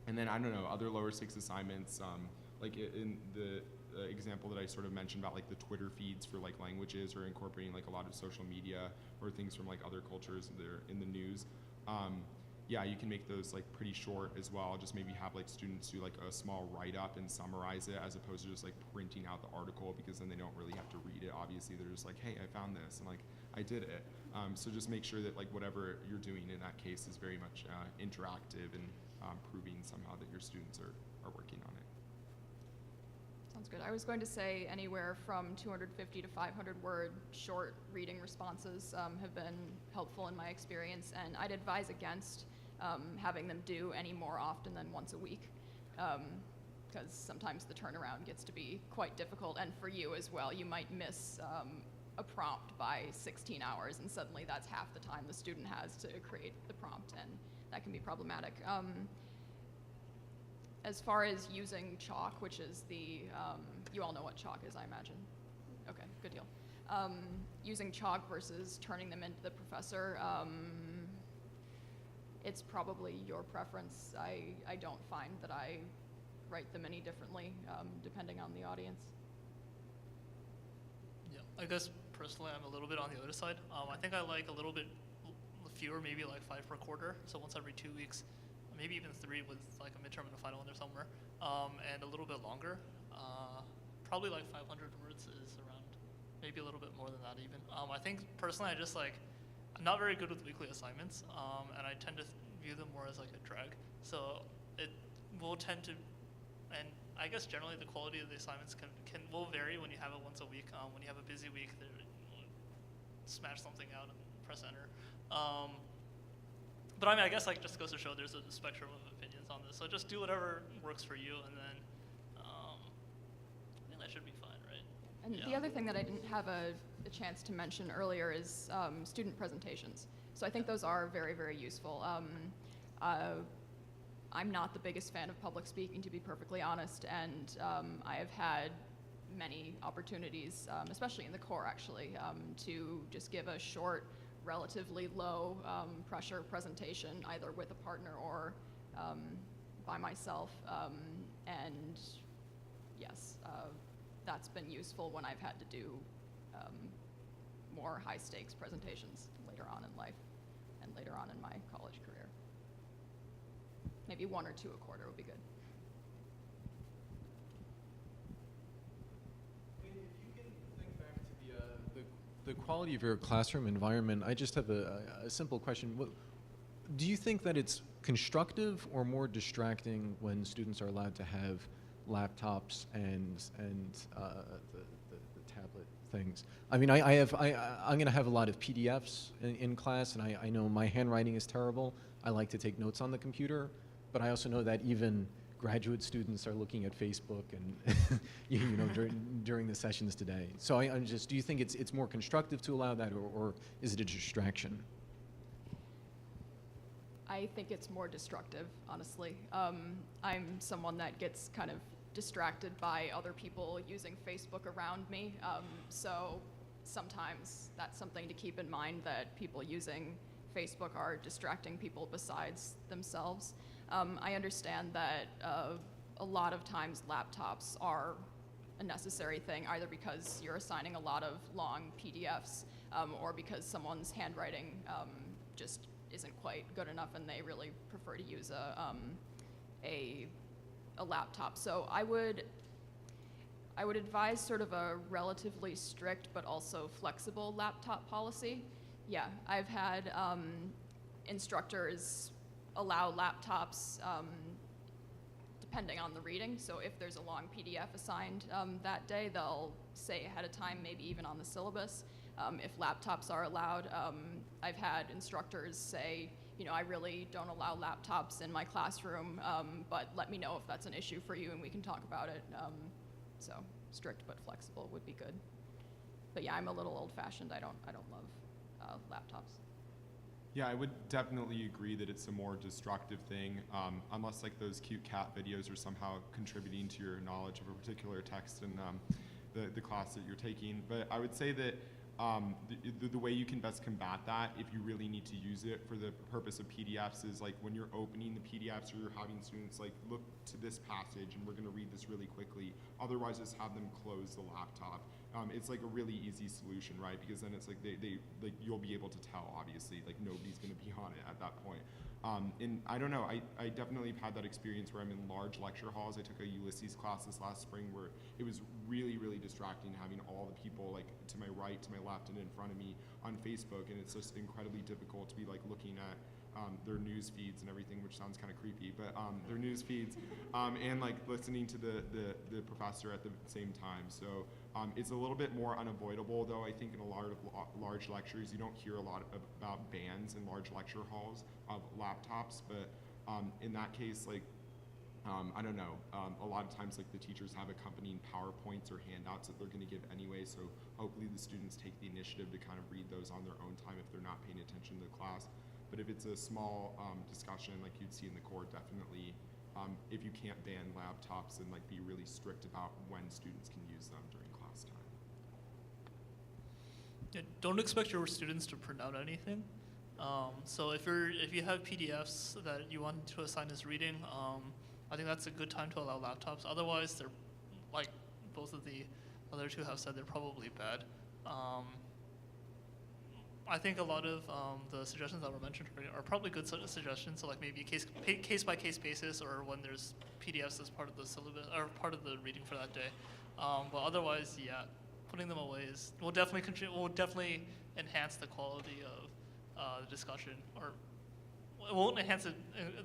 And then I don't know, other lower stakes assignments, like in the example that I sort of mentioned about like the Twitter feeds for like languages or incorporating like a lot of social media or things from like other cultures that are in the news. Yeah, you can make those like pretty short as well. Just maybe have like students do like a small write-up and summarize it as opposed to just like printing out the article, because then they don't really have to read it. Obviously, they're just like, hey, I found this and like I did it. So just make sure that like whatever you're doing in that case is very much interactive and proving somehow that your students are working on it. Sounds good. I was going to say anywhere from 250 to 500 word short reading responses have been helpful in my experience, and I'd advise against having them do any more often than once a week, because sometimes the turnaround gets to be quite difficult, and for you as well, you might miss a prompt by 16 hours, and suddenly that's half the time the student has to create the prompt, and that can be problematic. As far as using chalk, which is the, you all know what chalk is, I imagine. Okay, good deal. Using chalk versus turning them into the professor, it's probably your preference. I don't find that I write them any differently, depending on the audience. Yeah, I guess personally I'm a little bit on the other side. I think I like a little bit fewer, maybe like 5 per quarter, so once every 2 weeks. Maybe even 3 with like a midterm and a final in there somewhere, and a little bit longer. Probably like 500 words is around, maybe a little bit more than that even. I think personally I'm not very good with weekly assignments, and I tend to view them more as like a drag. So it will tend to, and I guess generally the quality of the assignments will vary when you have it once a week. When you have a busy week, smash something out and press enter. But I mean, I guess like just goes to show there's a spectrum of opinions on this. So just do whatever works for you, and then I think that should be fine, right? And the other thing that I didn't have a chance to mention earlier is student presentations. So I think those are very, very useful. I'm not the biggest fan of public speaking, to be perfectly honest, and I have had many opportunities, especially in the core actually, to just give a short, relatively low pressure presentation, either with a partner or by myself. And yes, that's been useful when I've had to do more high stakes presentations later on in life and later on in my college career. Maybe 1 or 2 a quarter would be good. If you can think back to the quality of your classroom environment, I just have a simple question. Do you think that it's constructive or more distracting when students are allowed to have laptops and the tablet things? I mean, I'm going to have a lot of PDFs in class, and I know my handwriting is terrible. I like to take notes on the computer, but I also know that even graduate students are looking at Facebook and you know during the sessions today. So I'm just, do you think it's more constructive to allow that, or is it a distraction? I think it's more destructive, honestly. I'm someone that gets kind of distracted by other people using Facebook around me. So sometimes that's something to keep in mind, that people using Facebook are distracting people besides themselves. I understand that a lot of times laptops are a necessary thing, either because you're assigning a lot of long PDFs or because someone's handwriting just isn't quite good enough and they really prefer to use a laptop. So I would advise sort of a relatively strict but also flexible laptop policy. Yeah, I've had instructors allow laptops depending on the reading. So if there's a long PDF assigned that day, they'll say ahead of time, maybe even on the syllabus, if laptops are allowed. I've had instructors say, you know, I really don't allow laptops in my classroom, but let me know if that's an issue for you and we can talk about it. So strict but flexible would be good. But yeah, I'm a little old-fashioned. I don't love laptops. Yeah, I would definitely agree that it's a more destructive thing, unless like those cute cat videos are somehow contributing to your knowledge of a particular text in the class that you're taking. But I would say that the way you can best combat that, if you really need to use it for the purpose of PDFs, is like when you're opening the PDFs or you're having students like look to this passage and we're going to read this really quickly. Otherwise, just have them close the laptop. It's like a really easy solution, right? Because then it's like they like you'll be able to tell, obviously, like nobody's going to be on it at that point. And I don't know, I definitely have had that experience where I'm in large lecture halls. I took a Ulysses class this last spring where it was really, really distracting having all the people like to my right, to my left, and in front of me on Facebook, and it's just incredibly difficult to be like looking at their news feeds and everything, which sounds kind of creepy, but their news feeds, and like listening to the professor at the same time. So it's a little bit more unavoidable, though. I think in a lot of large lectures, you don't hear a lot about bans in large lecture halls of laptops, but in that case, like, I don't know, a lot of times like the teachers have accompanying PowerPoints or handouts that they're going to give anyway, so hopefully the students take the initiative to kind of read those on their own time if they're not paying attention to the class. But if it's a small discussion like you'd see in the core, definitely, if you can't ban laptops, then like be really strict about when students can use them during class time. Yeah, don't expect your students to print out anything. So if you have PDFs that you want to assign as reading, I think that's a good time to allow laptops. Otherwise, they're like both of the other two have said, they're probably bad. I think a lot of the suggestions that were mentioned are probably good suggestions. So like maybe case by case basis, or when there's PDFs as part of the syllabus or part of the reading for that day. But otherwise, yeah, putting them away will definitely enhance the quality of the discussion, or it won't enhance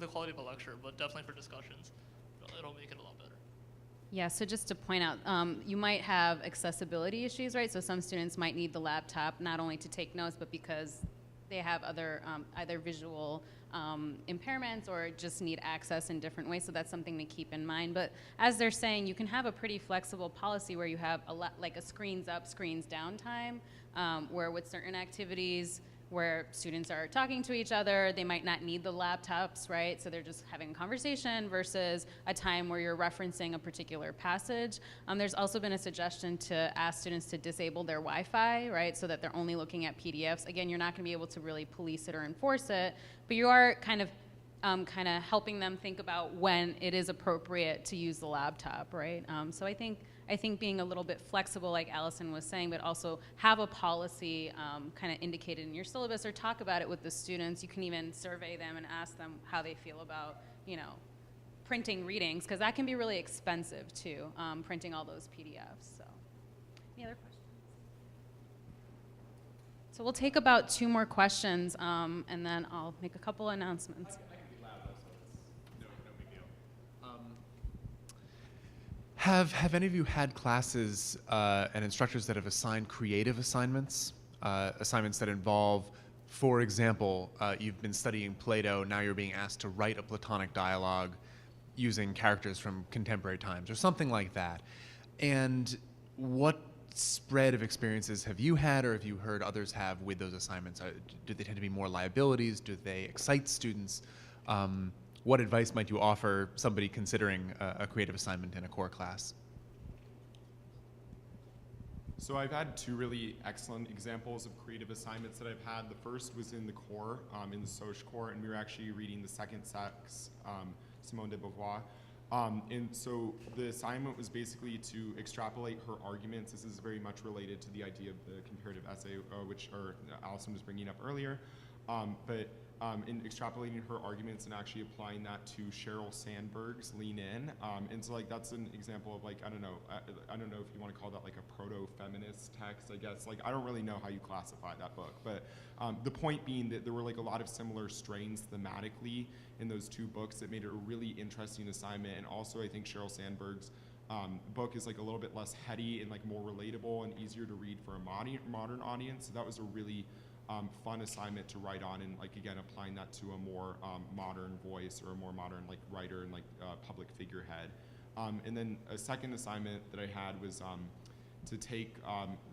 the quality of a lecture, but definitely for discussions, it'll make it a lot better. Yeah, so just to point out, you might have accessibility issues, right? So some students might need the laptop not only to take notes, but because they have other either visual impairments or just need access in different ways. So that's something to keep in mind. But as they're saying, you can have a pretty flexible policy where you have like a screens up, screens down time, where with certain activities, where students are talking to each other, they might not need the laptops, right? So they're just having a conversation versus a time where you're referencing a particular passage. There's also been a suggestion to ask students to disable their Wi-Fi, right? So that they're only looking at PDFs. Again, you're not gonna be able to really police it or enforce it, but you are kind of helping them think about when it is appropriate to use the laptop, right? So I think being a little bit flexible, like Allison was saying, but also have a policy kind of indicated in your syllabus, or talk about it with the students. You can even survey them and ask them how they feel about, printing readings, because that can be really expensive too, printing all those PDFs. So, any other questions? So we'll take about 2 more questions, and then I'll make a couple announcements. Have any of you had classes and instructors that have assigned creative assignments? Assignments that involve, for example, you've been studying Plato, now you're being asked to write a Platonic dialogue using characters from contemporary times, or something like that. And what spread of experiences have you had, or have you heard others have with those assignments? Do they tend to be more liabilities? Do they excite students? What advice might you offer somebody considering a creative assignment in a core class? So I've had 2 really excellent examples of creative assignments that I've had. The first was in the core, in the Soch core, and we were actually reading The Second Sex, Simone de Beauvoir. And so the assignment was basically to extrapolate her arguments. This is very much related to the idea of the comparative essay, which Allison was bringing up earlier. But in extrapolating her arguments and actually applying that to Sheryl Sandberg's Lean In. And so like that's an example of like, I don't know if you want to call that like a proto-feminist text, I guess. Like I don't really know how you classify that book, but the point being that there were like a lot of similar strains thematically in those 2 books that made it a really interesting assignment. And also I think Sheryl Sandberg's book is like a little bit less heady and like more relatable and easier to read for a modern audience. So that was a really fun assignment to write on, and like again applying that to a more modern voice or a more modern like writer and like public figurehead. And then a second assignment that I had was to take,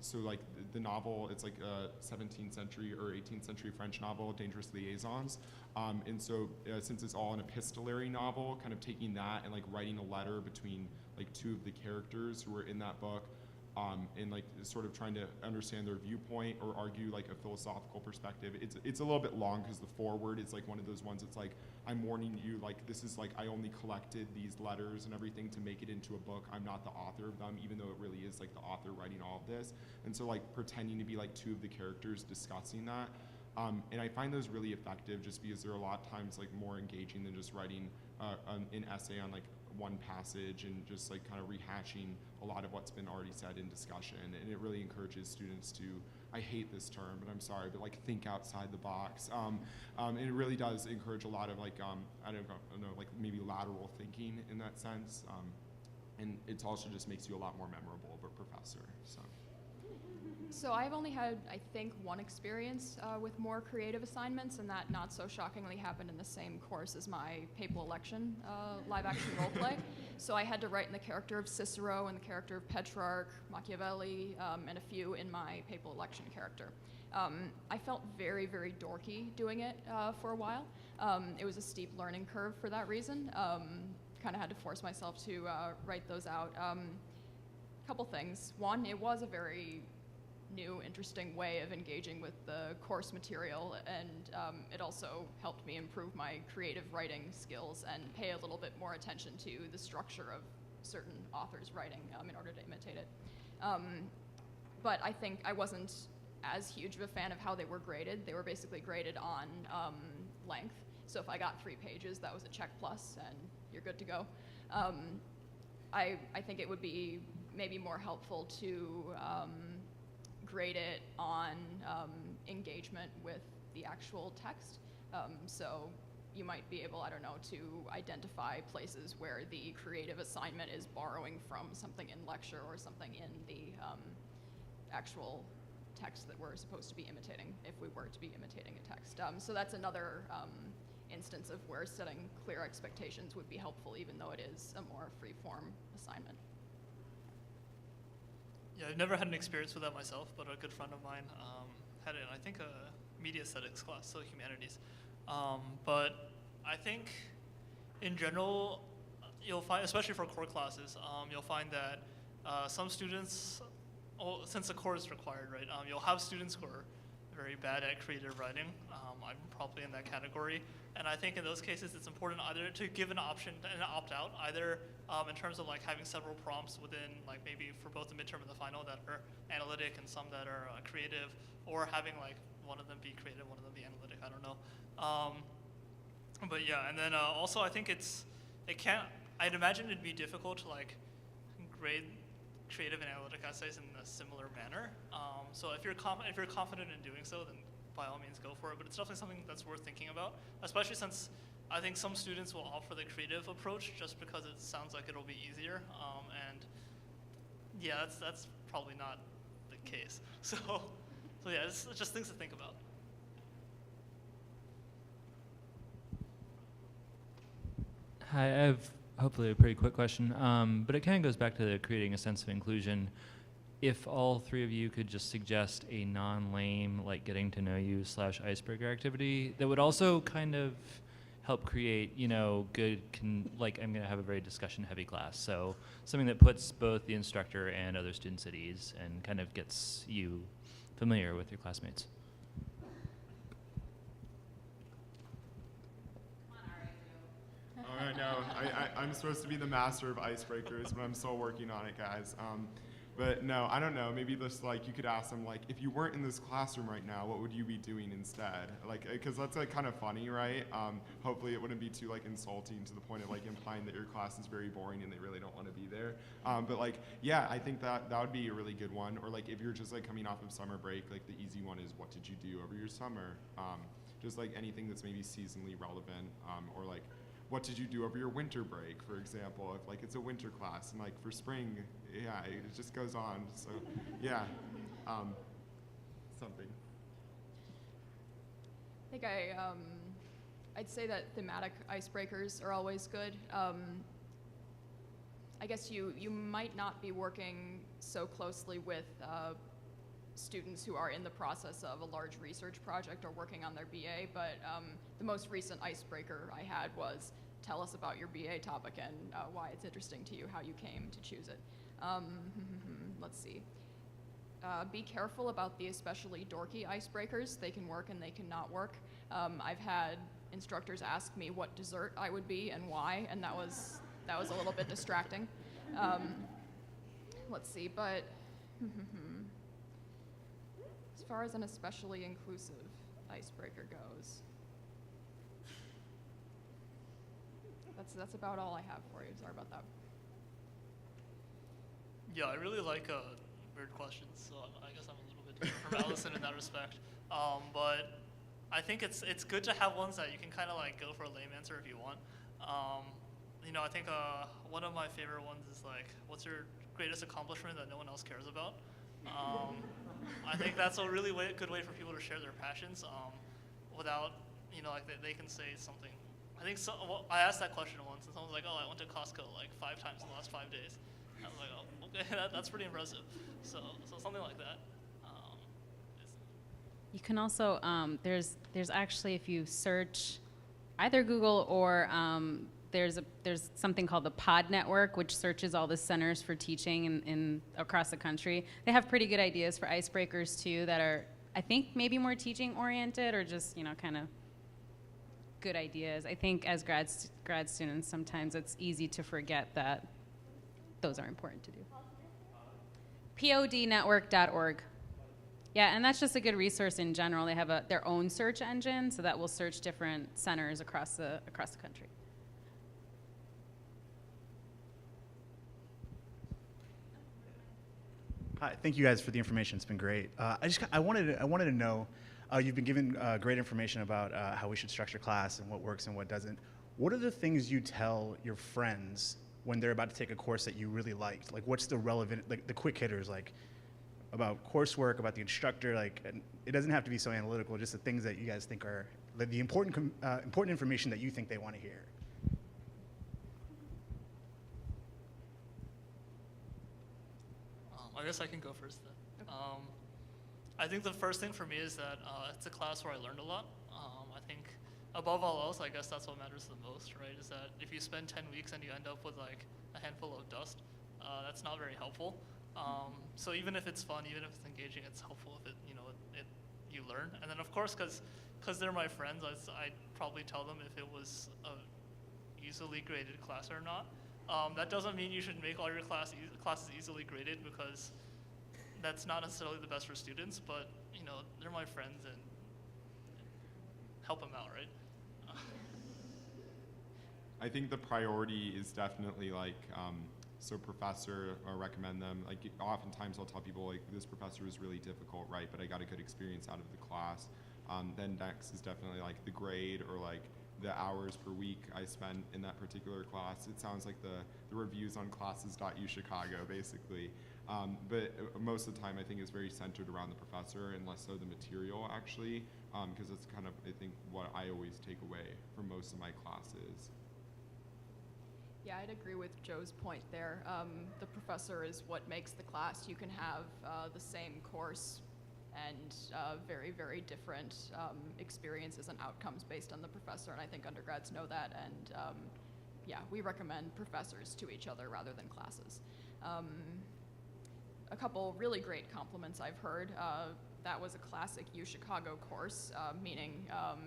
so like the novel, it's like a 17th century or 18th century French novel, Dangerous Liaisons. And so since it's all an epistolary novel, kind of taking that and like writing a letter between like two of the characters who were in that book, and like sort of trying to understand their viewpoint or argue like a philosophical perspective. It's a little bit long because the foreword is like one of those ones. It's like, I'm warning you, like this is like, I only collected these letters and everything to make it into a book. I'm not the author of them, even though it really is like the author writing all of this. And so like pretending to be like two of the characters discussing that. And I find those really effective just because they're a lot of times like more engaging than just writing an essay on like one passage and just like kind of rehashing a lot of what's been already said in discussion. And it really encourages students to, I hate this term, but I'm sorry, but like think outside the box. And it really does encourage a lot of like, I don't know, like maybe lateral thinking in that sense. And it also just makes you a lot more memorable of a professor, so. So I've only had, I think, one experience with more creative assignments, and that not so shockingly happened in the same course as my papal election live action role play. So I had to write in the character of Cicero and the character of Petrarch, Machiavelli, and a few in my papal election character. I felt very, very dorky doing it for a while. It was a steep learning curve for that reason. Kind of had to force myself to write those out. Couple things. One, it was a very new, interesting way of engaging with the course material, and it also helped me improve my creative writing skills and pay a little bit more attention to the structure of certain authors' writing in order to imitate it. But I think I wasn't as huge of a fan of how they were graded. They were basically graded on length. So if I got 3 pages, that was a check plus, and you're good to go. I think it would be maybe more helpful to grade it on engagement with the actual text. So you might be able, I don't know, to identify places where the creative assignment is borrowing from something in lecture or something in the actual text that we're supposed to be imitating, if we were to be imitating a text. So that's another instance of where setting clear expectations would be helpful, even though it is a more free-form assignment. Yeah, I've never had an experience with that myself, but a good friend of mine had it in, I think, a media aesthetics class, so humanities. But I think, in general, you'll find, especially for core classes, you'll find that some students, since the core is required, right, you'll have students who are very bad at creative writing. I'm probably in that category. And I think in those cases, it's important either to give an option and an opt-out, either in terms of like having several prompts within, like maybe for both the midterm and the final that are analytic and some that are creative, or having like one of them be creative, one of them be analytic, I don't know. But yeah, and then also I think I'd imagine it'd be difficult to like grade creative and analytic essays in a similar manner. So if you're confident in doing so, then by all means go for it, but it's definitely something that's worth thinking about, especially since I think some students will opt for the creative approach just because it sounds like it'll be easier, and yeah, that's probably not the case. So yeah, it's just things to think about. Hi, I have hopefully a pretty quick question, but it kind of goes back to creating a sense of inclusion. If all 3 of you could just suggest a non-lame, like getting to know you / icebreaker activity that would also kind of help create, you know, good, like I'm gonna have a very discussion heavy class. So something that puts both the instructor and other students at ease and kind of gets you familiar with your classmates. All right, no, I'm supposed to be the master of icebreakers, but I'm still working on it, guys. But no, I don't know, maybe just like, you could ask them like, if you weren't in this classroom right now, what would you be doing instead? Like, cause that's like kind of funny, right? Hopefully it wouldn't be too like insulting to the point of like implying that your class is very boring and they really don't want to be there. But like, yeah, I think that would be a really good one. Or like, if you're just like coming off of summer break, like the easy one is, what did you do over your summer? Just like anything that's maybe seasonally relevant, or like, what did you do over your winter break, for example, if like it's a winter class, and like for spring, yeah, it just goes on. So yeah, something. I think I'd say that thematic icebreakers are always good. I guess you might not be working so closely with students who are in the process of a large research project or working on their BA, but the most recent icebreaker I had was, tell us about your BA topic and why it's interesting to you, how you came to choose it. Let's see. Be careful about the especially dorky icebreakers. They can work and they cannot work. I've had instructors ask me what dessert I would be and why, and that was a little bit distracting. Let's see, but as far as an especially inclusive icebreaker goes, that's about all I have for you. Sorry about that. Yeah, I really like weird questions, so I guess I'm a little bit different from Allison in that respect. But I think it's good to have ones that you can kind of like go for a lame answer if you want. You know, I think one of my favorite ones is like, what's your greatest accomplishment that no one else cares about? I think that's a really good way for people to share their passions without, you know, like they can say something. I think well, I asked that question once, and someone was like, "Oh, I went to Costco like 5 times in the last 5 days." I was like, "Oh, okay, that's pretty impressive." So something like that. You can also there's actually, if you search either Google or there's something called the Pod Network, which searches all the centers for teaching in across the country. They have pretty good ideas for icebreakers too that are, I think, maybe more teaching oriented or just, you know, kind of good ideas. I think as grad students, sometimes it's easy to forget that those are important to do. podnetwork.org. Yeah, and that's just a good resource in general. They have their own search engine, so that will search different centers across the country. Hi, thank you guys for the information. It's been great. I wanted to know, you've been given great information about how we should structure class and what works and what doesn't. What are the things you tell your friends when they're about to take a course that you really liked? Like, what's the relevant, like the quick hitters, like about coursework, about the instructor? Like, and it doesn't have to be so analytical. Just the things that you guys think are the important information that you think they want to hear. I guess I can go first then. I think the first thing for me is that it's a class where I learned a lot. I think above all else, I guess that's what matters the most, right? Is that if you spend 10 weeks and you end up with like a handful of dust, that's not very helpful. So even if it's fun, even if it's engaging, it's helpful if you learn. And then of course, because they're my friends, I'd probably tell them if it was a easily graded class or not. That doesn't mean you should make all your classes easily graded, because that's not necessarily the best for students, but you know, they're my friends and help them out, right? I think the priority is definitely like, so professor, or recommend them. Like oftentimes I'll tell people like, this professor is really difficult, right? But I got a good experience out of the class. Then next is definitely like the grade, or like the hours per week I spent in that particular class. It sounds like the reviews on classes.uchicago, basically. But most of the time I think it's very centered around the professor and less so the material, actually, because it's kind of, I think, what I always take away from most of my classes. Yeah, I'd agree with Joe's point there. The professor is what makes the class. You can have the same course and very, very different experiences and outcomes based on the professor, and I think undergrads know that, and yeah, we recommend professors to each other rather than classes. A couple really great compliments I've heard. That was a classic UChicago course, meaning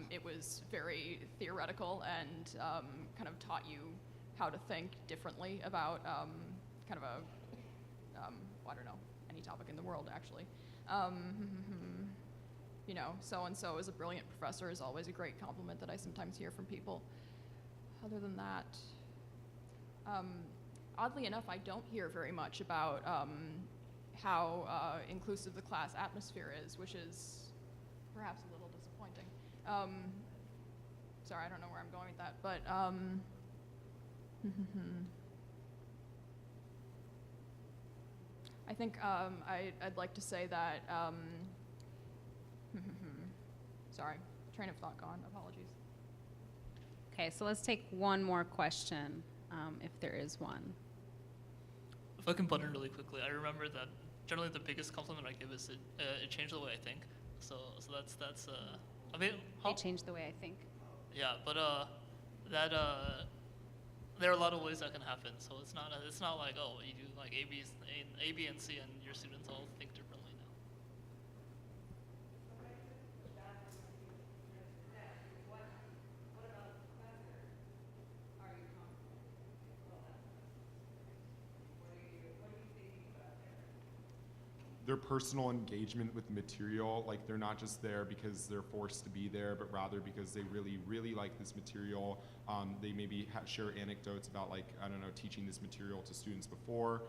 it was very theoretical and kind of taught you how to think differently about kind of a, I don't know, any topic in the world, actually. You know, so-and-so is a brilliant professor is always a great compliment that I sometimes hear from people. Other than that, oddly enough, I don't hear very much about how inclusive the class atmosphere is, which is perhaps a little disappointing. Sorry, I don't know where I'm going with that, but I think I'd like to say that, sorry, train of thought gone, apologies. Okay, so let's take one more question, if there is one. if I can butt in really quickly, I remember that generally the biggest compliment I give is it changed the way I think. So that's I mean, It changed the way I think. yeah, but that there are a lot of ways that can happen. So it's not like, oh, you do like A, B, and C, and your students all think differently now. Their personal engagement with material, like they're not just there because they're forced to be there, but rather because they really, really like this material. They maybe share anecdotes about, like, I don't know, teaching this material to students before.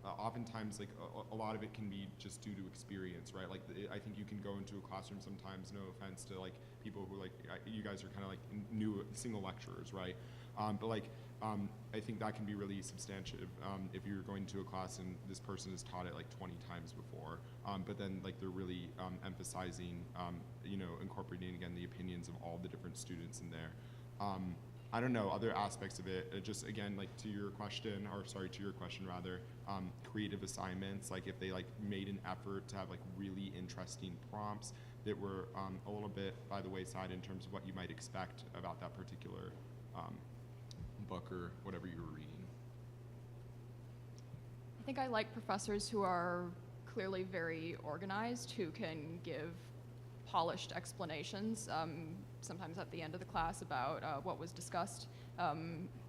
Oftentimes, like, a lot of it can be just due to experience, right? Like, I think you can go into a classroom sometimes, no offense to, like, people who, like, you guys are kind of, like, new single lecturers, right? But, like, I think that can be really substantive if you're going to a class and this person has taught it like 20 times before, but then like they're really emphasizing, you know, incorporating again the opinions of all the different students in there. I don't know, other aspects of it, just again, like to your question rather, creative assignments, like if they like made an effort to have like really interesting prompts that were a little bit by the wayside in terms of what you might expect about that particular book or whatever you were reading. I think I like professors who are clearly very organized, who can give polished explanations, sometimes at the end of the class about what was discussed.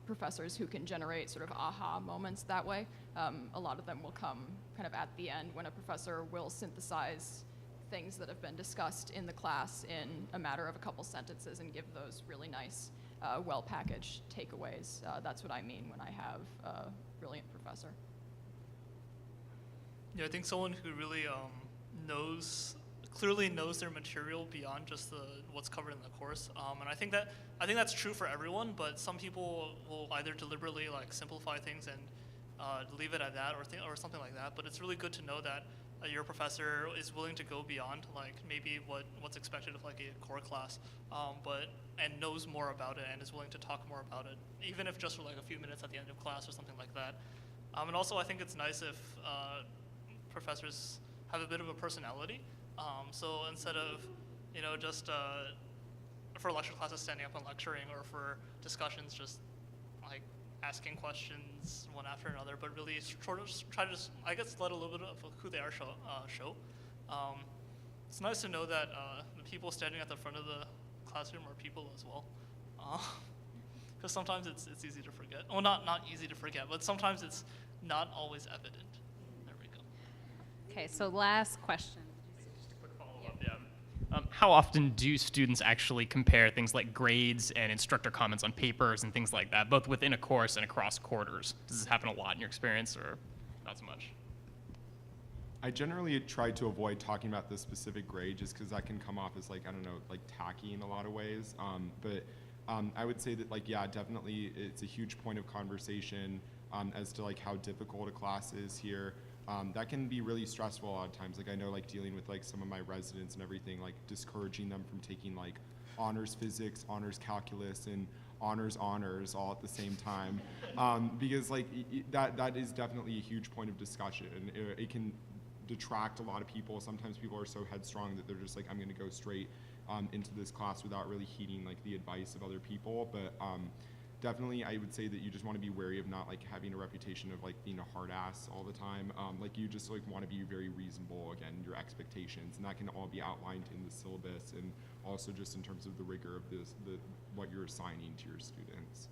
Professors who can generate sort of aha moments that way. A lot of them will come kind of at the end when a professor will synthesize things that have been discussed in the class in a matter of a couple sentences and give those really nice well-packaged takeaways. That's what I mean when I have a brilliant professor. Yeah, I think someone who really clearly knows their material beyond just what's covered in the course. And I think that's true for everyone, but some people will either deliberately like simplify things and leave it at that or something like that. But it's really good to know that your professor is willing to go beyond like maybe what's expected of like a core class, and knows more about it and is willing to talk more about it, even if just for like a few minutes at the end of class or something like that. And also I think it's nice if professors have a bit of a personality. So instead of, you know, just for lecture classes standing up and lecturing, or for discussions just like asking questions one after another, but really sort of try to just, I guess, let a little bit of who they are show. It's nice to know that the people standing at the front of the classroom are people as well. Because sometimes it's easy to forget. Well, not easy to forget, but sometimes it's not always evident. There we go. Okay, so last question. Just a quick follow-up, yeah. How often do students actually compare things like grades and instructor comments on papers and things like that, both within a course and across quarters? Does this happen a lot in your experience, or not so much? I generally try to avoid talking about the specific grade just because that can come off as like, I don't know, like tacky in a lot of ways. But I would say that, like, yeah, definitely it's a huge point of conversation as to like how difficult a class is here. That can be really stressful a lot of times. Like I know, like dealing with like some of my residents and everything, like discouraging them from taking like honors physics, honors calculus, and honors all at the same time, because like that is definitely a huge point of discussion. It can detract a lot of people. Sometimes people are so headstrong that they're just like, I'm going to go straight into this class without really heeding like the advice of other people. But definitely I would say that you just want to be wary of not like having a reputation of like being a hard ass all the time. Like you just like want to be very reasonable, again, your expectations, and that can all be outlined in the syllabus and also just in terms of the rigor of what you're assigning to your students.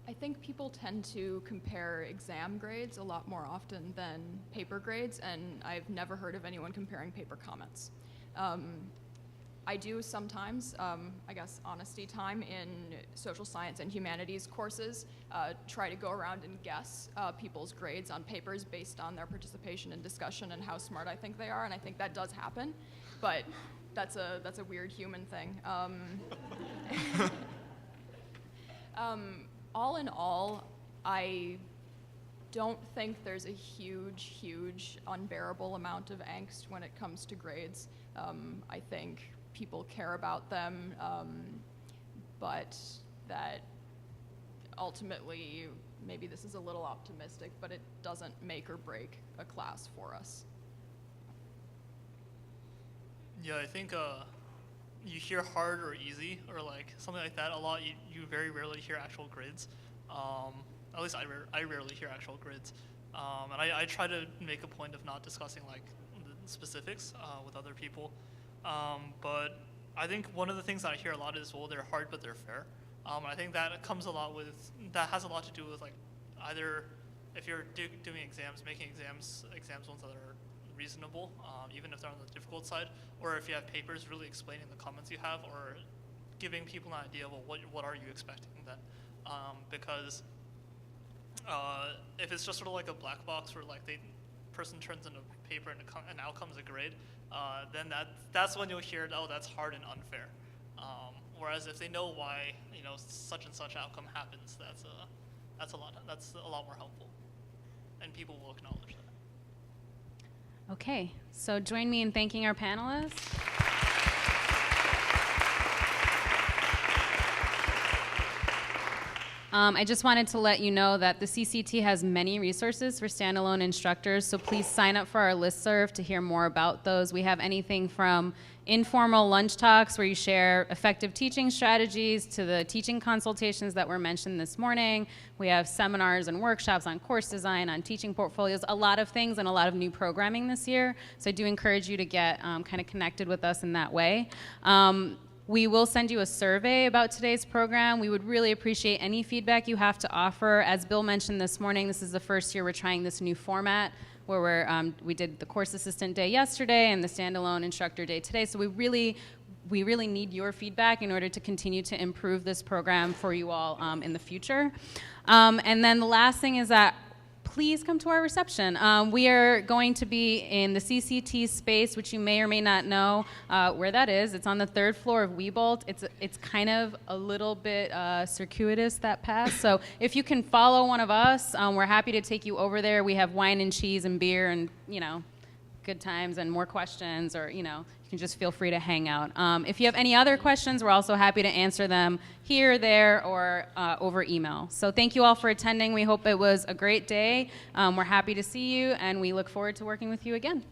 I think people tend to compare exam grades a lot more often than paper grades, and I've never heard of anyone comparing paper comments. I do sometimes, I guess, honesty time in social science and humanities courses, try to go around and guess people's grades on papers based on their participation in discussion and how smart I think they are, and I think that does happen, but that's a weird human thing. All in all, I don't think there's a huge unbearable amount of angst when it comes to grades. I think people care about them, but that ultimately maybe this is a little optimistic, but it doesn't make or break a class for us? Yeah, I think you hear hard or easy or like something like that a lot. You very rarely hear actual grids. At least I rarely hear actual grids. And I try to make a point of not discussing like the specifics with other people. But I think one of the things that I hear a lot is, well, they're hard but they're fair. I think that comes a lot with, that has a lot to do with like either if you're doing exams, making exams ones that are reasonable, even if they're on the difficult side, or if you have papers really explaining the comments you have, or giving people an idea of, well, what are you expecting then? Because if it's just sort of like a black box where like person turns in a paper and out comes a grade, then that's when you'll hear, oh, that's hard and unfair. Whereas if they know why, you know, such and such outcome happens, that's a lot more helpful, and people will acknowledge that. Okay, so join me in thanking our panelists. I just wanted to let you know that the CCT has many resources for standalone instructors, so please sign up for our listserv to hear more about those. We have anything from informal lunch talks where you share effective teaching strategies to the teaching consultations that were mentioned this morning. We have seminars and workshops on course design, on teaching portfolios, a lot of things and a lot of new programming this year. So I do encourage you to get kind of connected with us in that way. We will send you a survey about today's program. We would really appreciate any feedback you have to offer. As Bill mentioned this morning, this is the first year we're trying this new format where we did the course assistant day yesterday and the standalone instructor day today. So we really need your feedback in order to continue to improve this program for you all in the future. And then the last thing is that please come to our reception. We are going to be in the CCT space, which you may or may not know where that is. It's on the 3rd floor of Wiebolt. It's kind of a little bit circuitous, that path. So if you can follow one of us, we're happy to take you over there. We have wine and cheese and beer and, you know, good times and more questions, or, you know, you can just feel free to hang out. If you have any other questions, we're also happy to answer them here, there, or over email. So thank you all for attending. We hope it was a great day. We're happy to see you, and we look forward to working with you again.